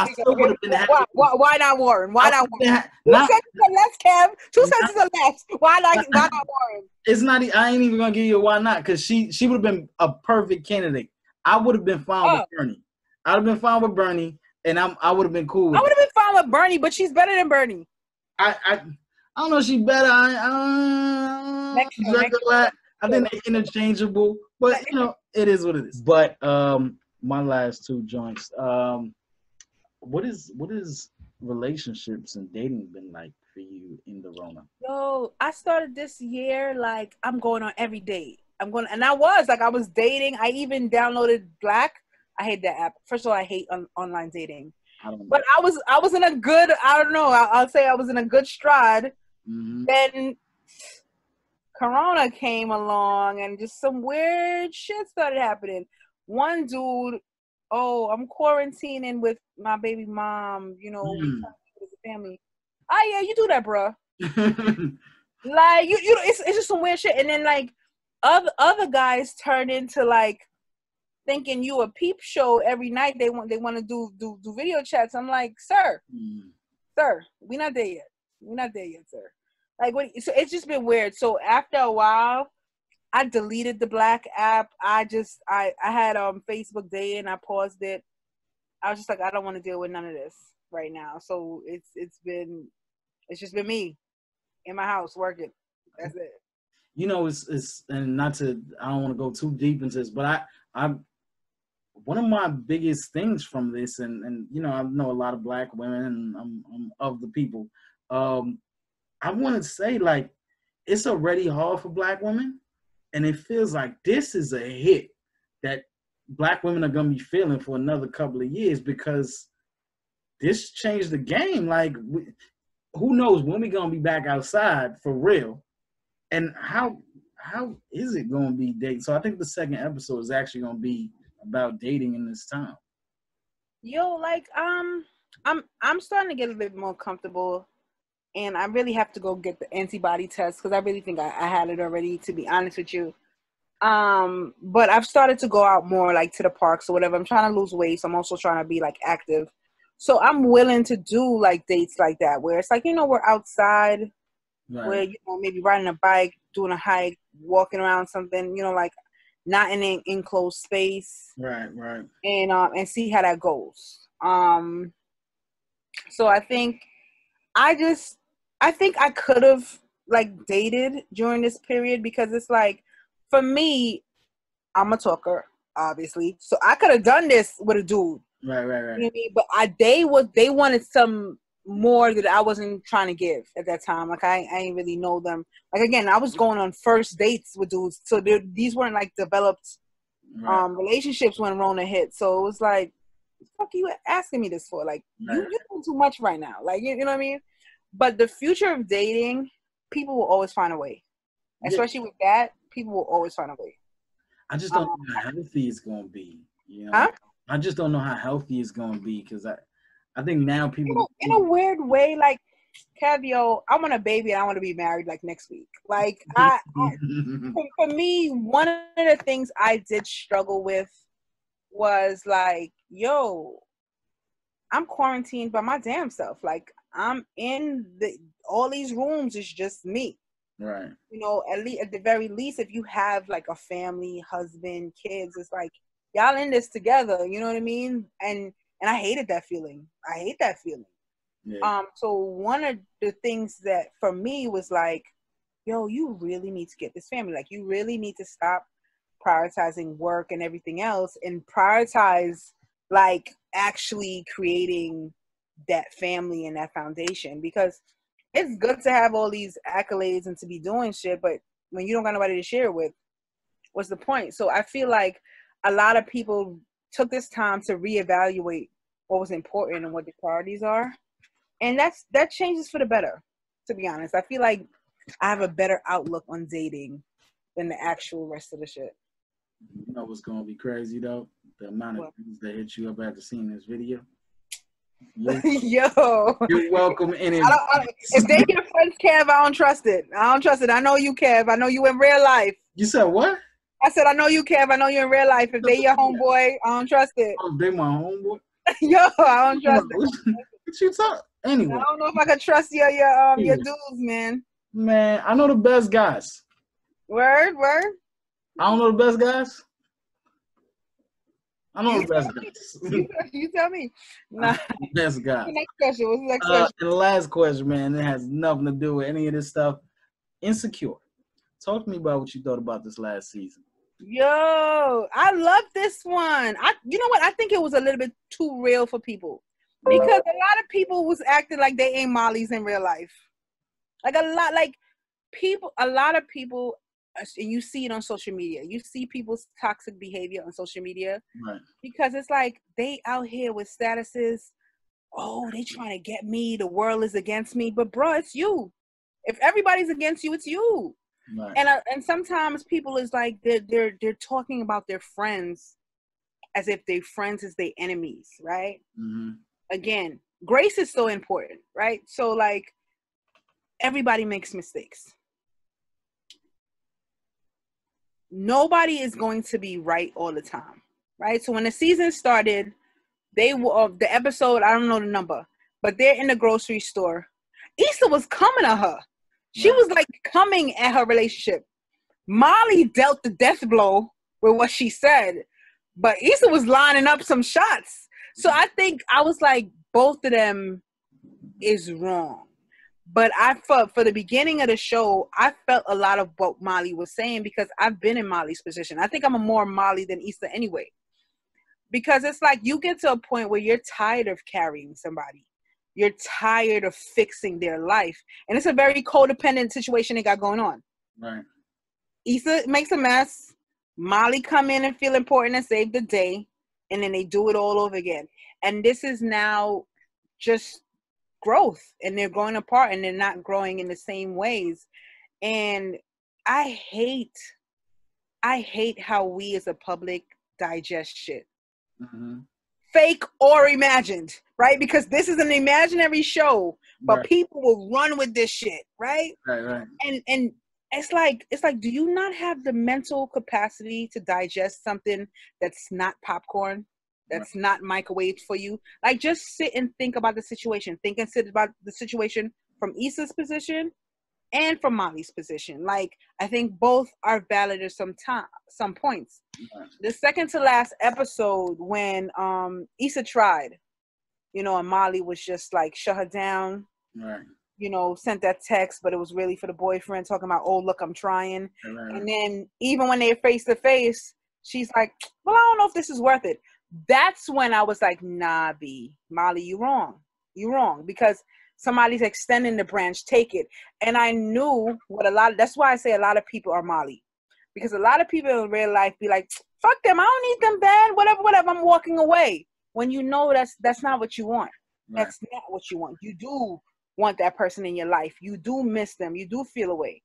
still would have been happy. Why not Warren? Why not Warren? Two Not, senses of less, Kev. Two senses of less. Why not Warren? It's not. I ain't even gonna give you a why not, because she would have been a perfect candidate. I would have been fine with Bernie. I'd have been fine with Bernie, and I would have been cool with I would have been fine with Bernie, but she's better than Bernie. I don't know if she's better. I think they're interchangeable, but you know, it is what it is. But my last two joints. What is relationships and dating been like for you in the Rona? Yo, I started this year like I'm going on every date. I was dating. I even downloaded Black. I hate that app. First of all, I hate online dating. But I was in a good, I don't know, I'll say I was in a good stride. Mm-hmm. Then Corona came along and just some weird shit started happening. One dude, I'm quarantining with my baby mom, you know, with the family. Oh yeah, you do that, bro. Like you it's just some weird shit. And then like other guys turn into like thinking you a peep show every night. They want to do video chats. I'm like, sir, we're not there yet, sir. Like, so it's just been weird. So after a while, I deleted the Black app. I had Facebook Day and I paused it. I was just like, I don't want to deal with none of this right now. So it's just been me in my house working. That's it. You know, it's and not to, I don't want to go too deep into this, but I one of my biggest things from this, and you know, I know a lot of Black women, and I'm of the people. I want to say, like, it's already hard for Black women, and it feels like this is a hit that Black women are gonna be feeling for another couple of years, because this changed the game. Like, who knows when we gonna be back outside for real, and how is it gonna be dating? So I think the second episode is actually gonna be about dating in this time. Yo, like I'm starting to get a bit more comfortable, and I really have to go get the antibody test because I really think I had it already, to be honest with you. But I've started to go out more, like to the parks or whatever. I'm trying to lose weight, so I'm also trying to be like active. So I'm willing to do like dates like that, where it's like, you know, we're outside, right, where, you know, maybe riding a bike, doing a hike, walking around something, you know, like not in an enclosed space. Right. And see how that goes. So I think I could have like dated during this period, because it's like, for me, I'm a talker, obviously. So I could have done this with a dude. Right. You know what I mean? But they wanted some more that I wasn't trying to give at that time. Like I ain't really know them. Like, again, I was going on first dates with dudes, so these weren't like developed relationships when Rona hit. So it was like, what the fuck are you asking me this for? Like, you're doing too much right now. Like, you know what I mean? But the future of dating, people will always find a way. Especially with that, people will always find a way. I just don't know how healthy it's gonna be. You know? Huh? I just don't know how healthy it's gonna be, because I think now people, in a weird way, like, Kevio, I want a baby and I want to be married like next week. Like, for me, one of the things I did struggle with was like, yo, I'm quarantined by my damn self. Like, I'm in all these rooms, it's just me. Right. You know, at the very least, if you have like a family, husband, kids, it's like, y'all in this together. You know what I mean? And I hated that feeling. Yeah. So one of the things that for me was like, yo, you really need to get this family. Like, you really need to stop prioritizing work and everything else and prioritize like actually creating that family and that foundation, because it's good to have all these accolades and to be doing shit, but when you don't got nobody to share it with, what's the point? So I feel like a lot of people took this time to reevaluate what was important and what the priorities are. And that changes for the better, to be honest. I feel like I have a better outlook on dating than the actual rest of the shit. You know what's going to be crazy, though? The amount of things that hit you up after seeing this video. Yo. You're welcome in it. If they get friends, Kev, I don't trust it. I know you, Kev. I know you in real life. You said what? I said, I know you, Kev. I know you in real life. If they your homeboy, I don't trust it. Oh, they my homeboy. Yo, I don't trust it. What you talk? Anyway, I don't know if I could trust your dudes, man. Man, I know the best guys. Word. I don't know the best guys. I know the best guys. You tell me. Nah. Best guys. Next question. What's the next question? And the last question, man, it has nothing to do with any of this stuff. Insecure. Talk to me about what you thought about this last season. Yo, I love this one. You know what? I think it was a little bit too real for people because a lot of people was acting like they ain't Molly's in real life. Like a lot of people, and you see it on social media. You see people's toxic behavior on social media, right? Because it's like they out here with statuses. Oh, they trying to get me. The world is against me. But bro, it's you. If everybody's against you, it's you. Right. And sometimes people is like they're talking about their friends as if their friends is their enemies, right? Mm-hmm. Again, grace is so important, right? So like everybody makes mistakes. Nobody is going to be right all the time, right? So when the season started, they were the episode, I don't know the number, but they're in the grocery store. Issa was coming at her. She was like coming at her relationship. Molly dealt the death blow with what she said, but Issa was lining up some shots. So I think I was like, both of them is wrong. But I felt for the beginning of the show, I felt a lot of what Molly was saying because I've been in Molly's position. I think I'm a more Molly than Issa anyway. Because it's like you get to a point where you're tired of carrying somebody. You're tired of fixing their life. And it's a very codependent situation they got going on. Right. Issa makes a mess. Molly come in and feel important and save the day. And then they do it all over again. And this is now just growth. And they're growing apart and they're not growing in the same ways. And I hate how we as a public digest shit. Mm-hmm. Fake or imagined, right? Because this is an imaginary show, but right. People will run with this shit, right? Right. And it's like, do you not have the mental capacity to digest something that's not popcorn, that's not microwaved for you? Like, just sit and think about the situation. Think and sit about the situation from Issa's position and from Molly's position. Like, I think both are valid at some points. The second to last episode when Issa tried, and Molly was just like shut her down. Right. Sent that text, but it was really for the boyfriend talking about, oh, look, I'm trying. Right. And then even when they're face to face, she's like, well, I don't know if this is worth it. That's when I was like, nah, B, Molly, you wrong. You wrong. Because somebody's extending the branch, take it. And I knew that's why I say a lot of people are Molly. Because a lot of people in real life be like, fuck them, I don't need them, bad, whatever, I'm walking away. When you know that's not what you want. Right. That's not what you want. You do want that person in your life. You do miss them. You do feel away.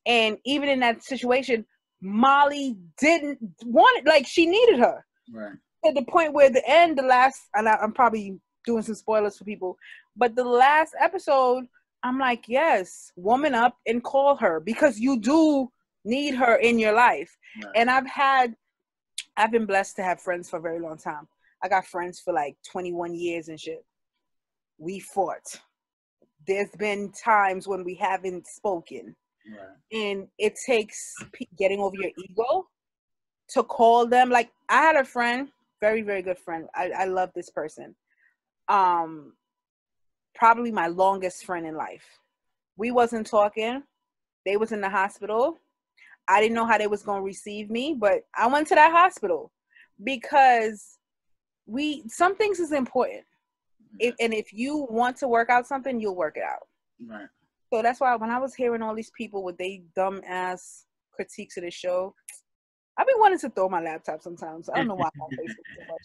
And even in that situation, Molly didn't want it. Like, she needed her. Right. At the point where the last, and I'm probably doing some spoilers for people, but the last episode, I'm like, yes, woman up and call her, because you do need her in your life. Right. And I've been blessed to have friends for a very long time. I got friends for like 21 years and shit. We fought. There's been times when we haven't spoken. Right. And it takes getting over your ego to call them. Like, I had a friend, very, very good friend. I love this person. Probably my longest friend in life. We wasn't talking. They was in the hospital. I didn't know how they was going to receive me, but I went to that hospital because some things is important. And if you want to work out something, you'll work it out. Right. So that's why when I was hearing all these people with they dumb ass critiques of the show, I've been wanting to throw my laptop sometimes. I don't know why I'm on Facebook so much.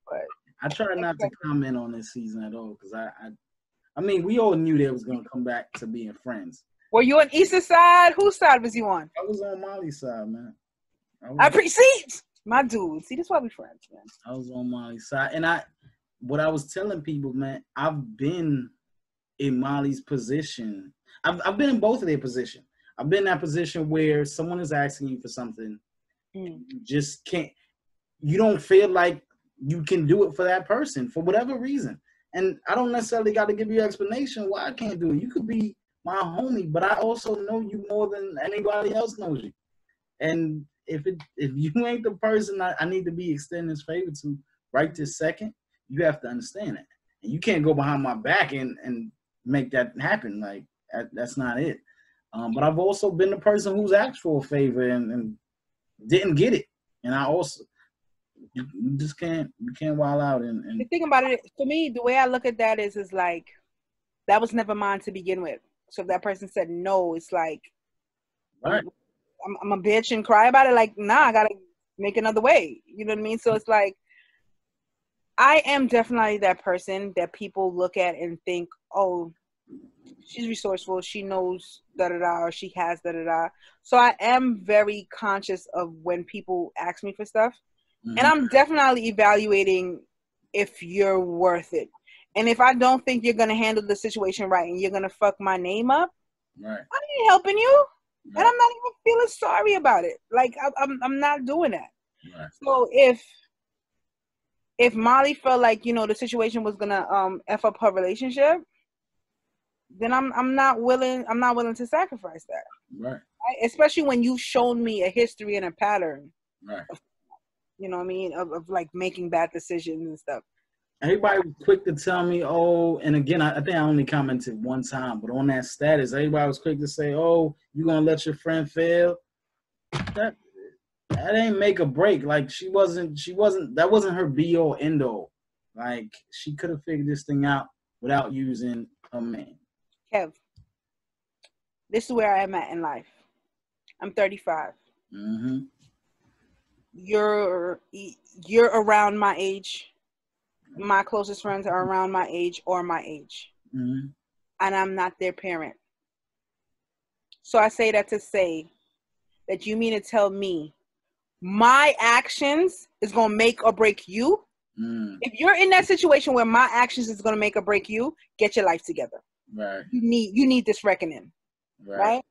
But I try not to comment on this season at all because I mean, we all knew they was going to come back to being friends. Were you on Issa's side? Whose side was you on? I was on Molly's side, man. I appreciate my dude. See, this is why we friends, man. I was on Molly's side. And what I was telling people, man, I've been in Molly's position. I've been in both of their position. I've been in that position where someone is asking you for something, you just can't. You don't feel like you can do it for that person for whatever reason. And I don't necessarily got to give you an explanation why I can't do it. You could be my homie, but I also know you more than anybody else knows you. And if you ain't the person I need to be extending this favor to right this second, you have to understand it. And you can't go behind my back and make that happen. Like, that's not it. But I've also been the person who's asked for a favor and didn't get it. And I also, you can't wild out. And the thing about it, for me, the way I look at that is like, that was never mine to begin with. So if that person said no, it's like, right. I'm a bitch and cry about it. Like, nah, I gotta make another way. You know what I mean? So it's like, I am definitely that person that people look at and think, oh, she's resourceful, she knows da-da-da, or she has da-da-da. So I am very conscious of when people ask me for stuff. And I'm definitely evaluating if you're worth it. And if I don't think you're going to handle the situation right and you're going to fuck my name up, right, I ain't helping you. Right. And I'm not even feeling sorry about it. Like, I'm not doing that. Right. So if Molly felt like, you know, the situation was going to F up her relationship, then I'm not willing to sacrifice that. Right. Especially when you've shown me a history and a pattern. Right. You know what I mean? Of like making bad decisions and stuff. Everybody was quick to tell me, oh, and again, I think I only commented one time, but on that status, everybody was quick to say, oh, you gonna let your friend fail? That ain't make or break. Like, that wasn't her be all end all. Like, she could have figured this thing out without using a man. Kev, this is where I am at in life. I'm 35. Mm-hmm. You're around my age. My closest friends are around my age or my age. Mm-hmm. And I'm not their parent. So I say that to say that you mean to tell me my actions is going to make or break you? Mm. If you're in that situation where my actions is going to make or break you, get your life together. Right. You need this reckoning. Right?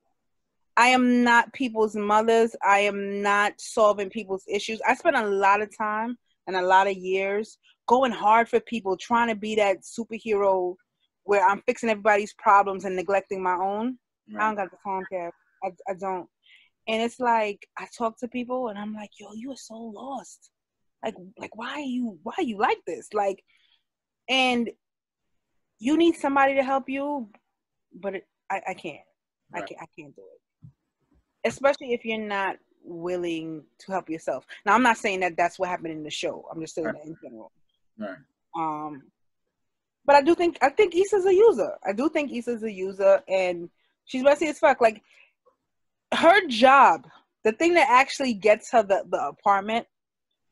I am not people's mothers. I am not solving people's issues. I spent a lot of time and a lot of years going hard for people, trying to be that superhero where I'm fixing everybody's problems and neglecting my own. Right. I don't got the time, Kev. I don't. And it's like, I talk to people and I'm like, yo, you are so lost. Like why are you like this? Like, and you need somebody to help you, but I can't. Right. I can't do it. Especially if you're not willing to help yourself. Now, I'm not saying that that's what happened in the show. I'm just saying that in general. Right. But I think Issa's a user. I do think Issa's a user, and she's messy as fuck. Like, her job, the thing that actually gets her the apartment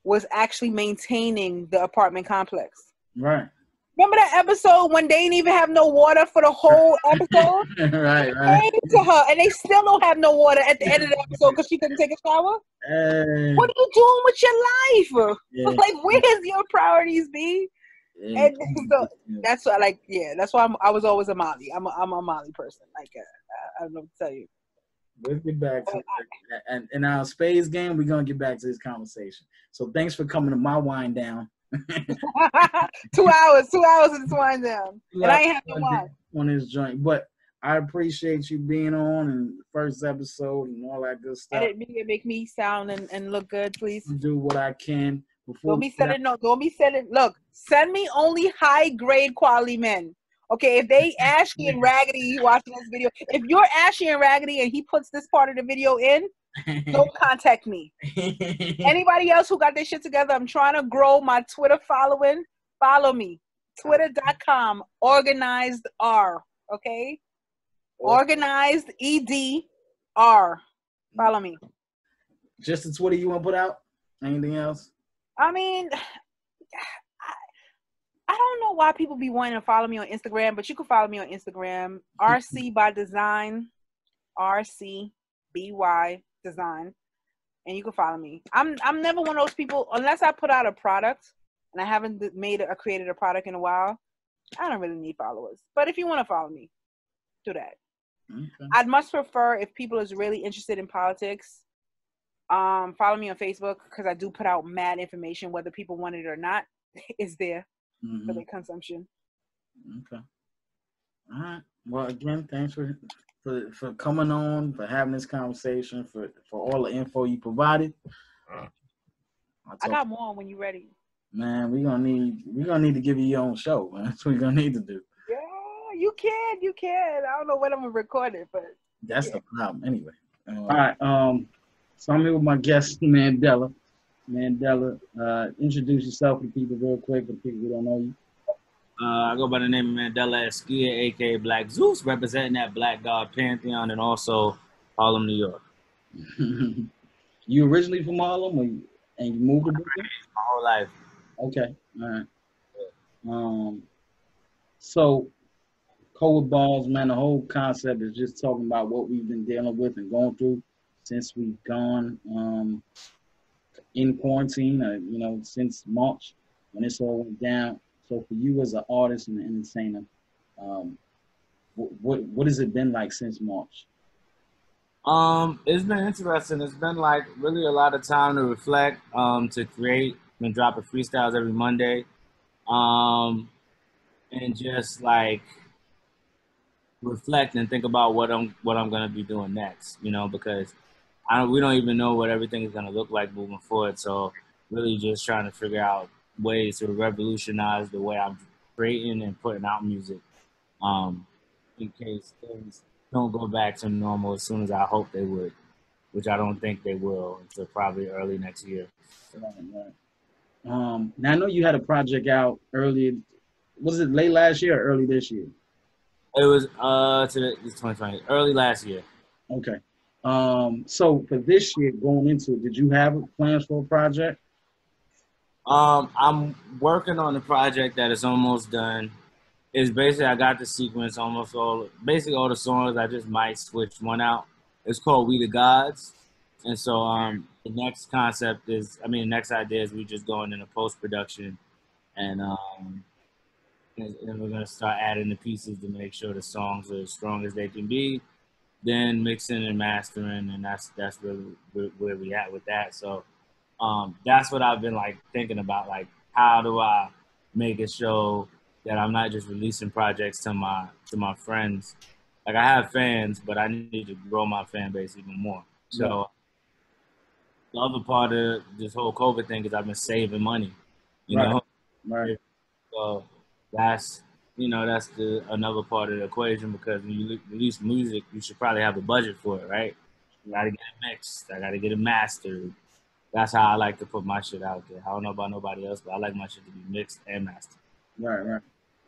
was actually maintaining the apartment complex. Right. Remember that episode when they didn't even have no water for the whole episode? Right. Came to her, and they still don't have no water at the end of the episode because she couldn't take a shower. What are you doing with your life? Yeah. Like, where's your priorities, B? Yeah. And so that's what, like, yeah, that's why I was always a Molly. I'm a Molly person. Like, I don't know what to tell you. Let's get back to and in our Spades game, we're gonna get back to this conversation. So thanks for coming to my wind down. 2 hours in this wind down. And I ain't have no wine on this joint. But I appreciate you being on and the first episode and all that good stuff. Edit me and make me sound and look good, please. Do what I can. Don't be sending. Look, send me only high grade quality men. Okay, if they ashy and raggedy watching this video, if you're ashy and raggedy and he puts this part of the video in, don't contact me. Anybody else who got their shit together, I'm trying to grow my Twitter following. Follow me. Twitter.com, organized R. Okay? Organized EDR. Follow me. Just the Twitter you want to put out? Anything else? I mean, I don't know why people be wanting to follow me on Instagram, but you can follow me on Instagram, RC by Design, RCBY Design, and you can follow me. I'm never one of those people, unless I put out a product, and I haven't created a product in a while, I don't really need followers. But if you want to follow me, do that. Okay. I'd much prefer if people is really interested in politics. Follow me on Facebook because I do put out mad information, whether people want it or not. It's there for their consumption. Okay. All right. Well, again, thanks for coming on, for having this conversation, for all the info you provided. I got more when you're ready. Man, we're gonna need to give you your own show, man. That's what we're gonna need to do. Yeah, you can. I don't know when I'm gonna record it, but that's the problem. Anyway. All right. So I'm here with my guest, Mandela. Mandela, introduce yourself to people real quick, for people who don't know you. I go by the name of Mandela Esquia, aka Black Zeus, representing that Black God Pantheon, and also Harlem, New York. You originally from Harlem, and you moved to Brooklyn? My whole life. Okay, all right. So, COVID balls, man. The whole concept is just talking about what we've been dealing with and going through since we've gone in quarantine. Since March when this all went down. So for you as an artist and an entertainer, what has it been like since March? It's been interesting. It's been like really a lot of time to reflect, to create. Been dropping freestyles every Monday, and just like reflect and think about what I'm gonna be doing next. Because we don't even know what everything is gonna look like moving forward. So really just trying to figure out ways to revolutionize the way I'm creating and putting out music, in case things don't go back to normal as soon as I hope they would, which I don't think they will until probably early next year. Right. Now I know you had a project out earlier. Was it late last year or early this year? It was it's 2020, early last year. Okay. So for this year, going into it, did you have plans for a project? I'm working on a project that is almost done. It's basically I got the sequence almost all the songs. I just might switch one out. It's called We the Gods, and so the next next idea is we just going into post production, and we're gonna start adding the pieces to make sure the songs are as strong as they can be. Then mixing and mastering, and that's really where we at with that. So. That's what I've been like thinking about. Like, how do I make it show that I'm not just releasing projects to my friends? Like, I have fans, but I need to grow my fan base even more. So the other part of this whole COVID thing is I've been saving money. You know, right? So that's another part of the equation, because when you release music, you should probably have a budget for it, right? I gotta get it mixed. I gotta get it mastered. That's how I like to put my shit out there. I don't know about nobody else, but I like my shit to be mixed and mastered. Right.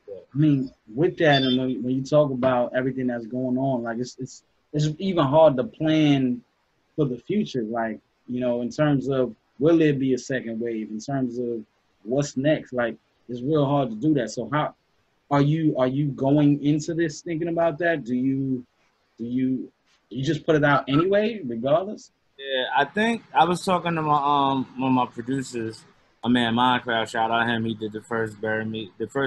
Yeah. I mean, with that, and when you talk about everything that's going on, like it's even hard to plan for the future. Like, in terms of will there be a second wave? In terms of what's next, like it's real hard to do that. So how are you going into this thinking about that? Do you just put it out anyway, regardless? Yeah, I think I was talking to one of my producers, my man Minecraft. Shout out him. He did the first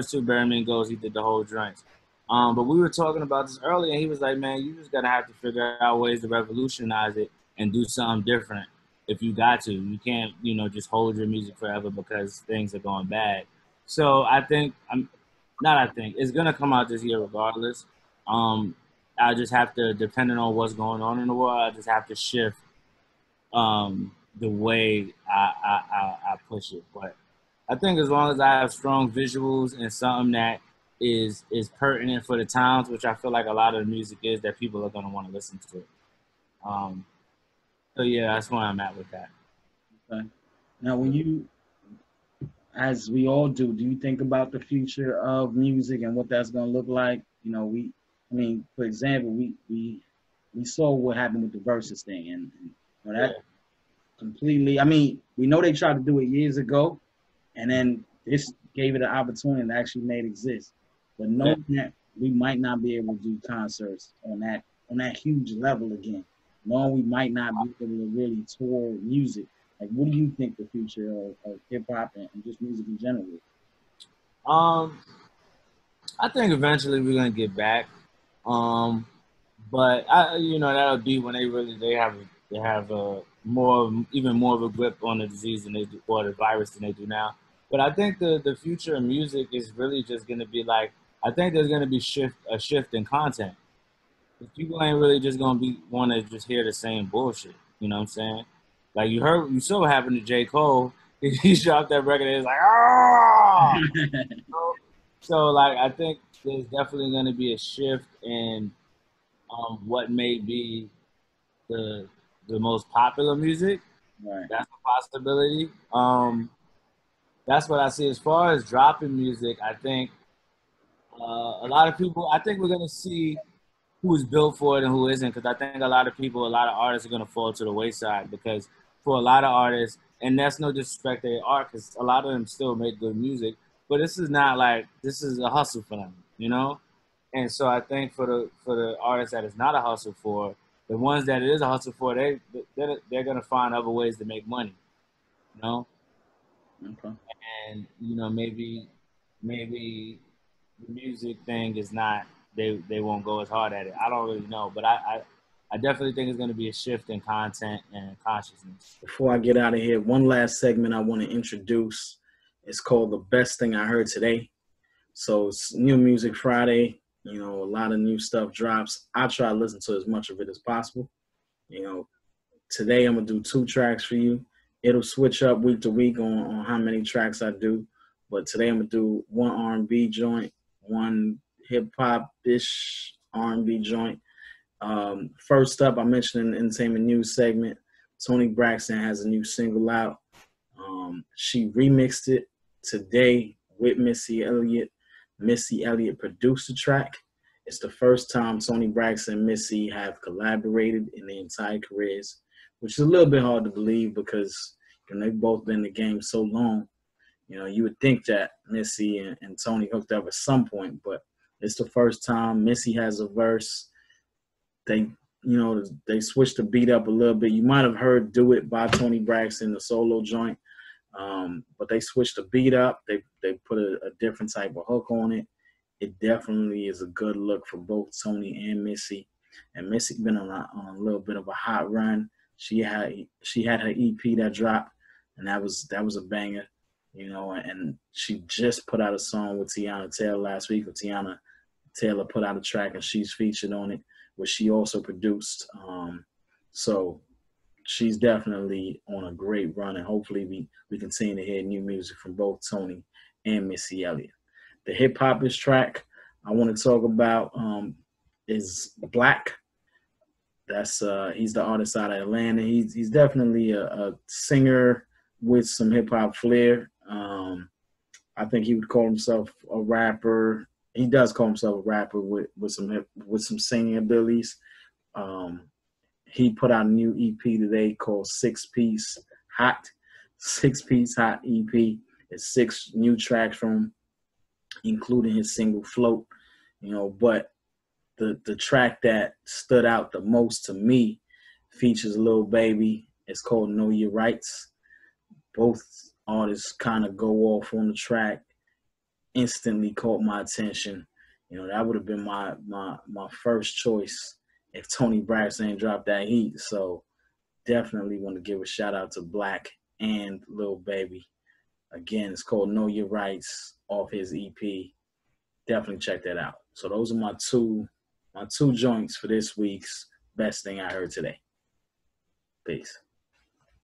two Bury Me goals. He did the whole joints. But we were talking about this earlier, and he was like, "Man, you just gotta have to figure out ways to revolutionize it and do something different. If you got to, you can't, just hold your music forever because things are going bad." So I think it's gonna come out this year regardless. I just have to, depending on what's going on in the world, I just have to shift the way I push it. But I think as long as I have strong visuals and something that is pertinent for the times, which I feel like a lot of the music is, that people are going to want to listen to it. So yeah, that's where I'm at with that. Okay. Now, when you, as we all do you think about the future of music and what that's going to look like? For example, we saw what happened with the Versus thing, and that completely. We know they tried to do it years ago, and then this gave it an opportunity to actually made exist. But knowing that we might not be able to do concerts on that huge level again, knowing we might not be able to really tour music, like what do you think the future of hip hop and just music in general is? I think eventually we're gonna get back. But that'll be when they have even more of a grip on the disease than they do, or the virus than they do now. But I think the future of music is really just going to be like, I think there's going to be a shift in content. People ain't really just going to be want to just hear the same bullshit. You know what I'm saying? Like you saw what happened to J. Cole. He dropped that record and it's like, ah. So like I think there's definitely going to be a shift in what may be the most popular music. Right. That's a possibility. That's what I see. As far as dropping music, I think a lot of people. I think we're gonna see who's built for it and who isn't, because I think a lot of artists are gonna fall to the wayside because for a lot of artists, and that's no disrespect to their art, because a lot of them still make good music, but this is a hustle for them, you know. And so I think for the artists that it's not a hustle for, the ones that it is a hustle for, they're gonna find other ways to make money, you know. Okay. And maybe the music thing is not, they won't go as hard at it. I don't really know, but I definitely think it's going to be a shift in content and consciousness. Before I get out of here, one last segment I want to introduce. It's called The Best Thing I Heard Today. So it's New Music Friday. A lot of new stuff drops. I try to listen to as much of it as possible. Today I'm going to do 2 tracks for you. It'll switch up week to week on how many tracks I do. But today I'm going to do 1 R&B joint, 1 hip-hop-ish R&B joint. First up, I mentioned in the Entertainment News segment, Toni Braxton has a new single out. She remixed it today with Missy Elliott. Missy Elliott produced the track. It's the first time Toni Braxton and Missy have collaborated in their entire careers, which is a little bit hard to believe because they've both been in the game so long. You would think that Missy and Toni hooked up at some point, but it's the first time. Missy has a verse. They switched the beat up a little bit. You might have heard "Do It" by Toni Braxton, the solo joint, but they switched the beat up. They put a different type of hook on it. It definitely is a good look for both Toni and Missy. And Missy been on a little bit of a hot run. She had her EP that dropped, and that was a banger. And she just put out a song with Tiana Taylor last week. Tiana Taylor put out a track, and she's featured on it, which she also produced. So she's definitely on a great run, and hopefully we continue to hear new music from both Toni and Missy Elliott. The hip-hop-ish track I want to talk about is Black. That's he's the artist out of Atlanta. He's definitely a singer with some hip-hop flair. I think he would call himself a rapper. He does call himself a rapper with some singing abilities. He put out a new EP today called 6-Piece Hot. 6-Piece Hot EP. It's 6 new tracks from him, including his single Float. But the track that stood out the most to me features Lil Baby. It's called Know Your Rights. Both artists kind of go off on the track. Instantly caught my attention. That would have been my first choice if Toni Braxton ain't dropped that heat. So definitely want to give a shout out to Black and Lil Baby. Again, it's called Know Your Rights off his EP. Definitely check that out. So those are my two joints for this week's Best Thing I Heard Today. Peace.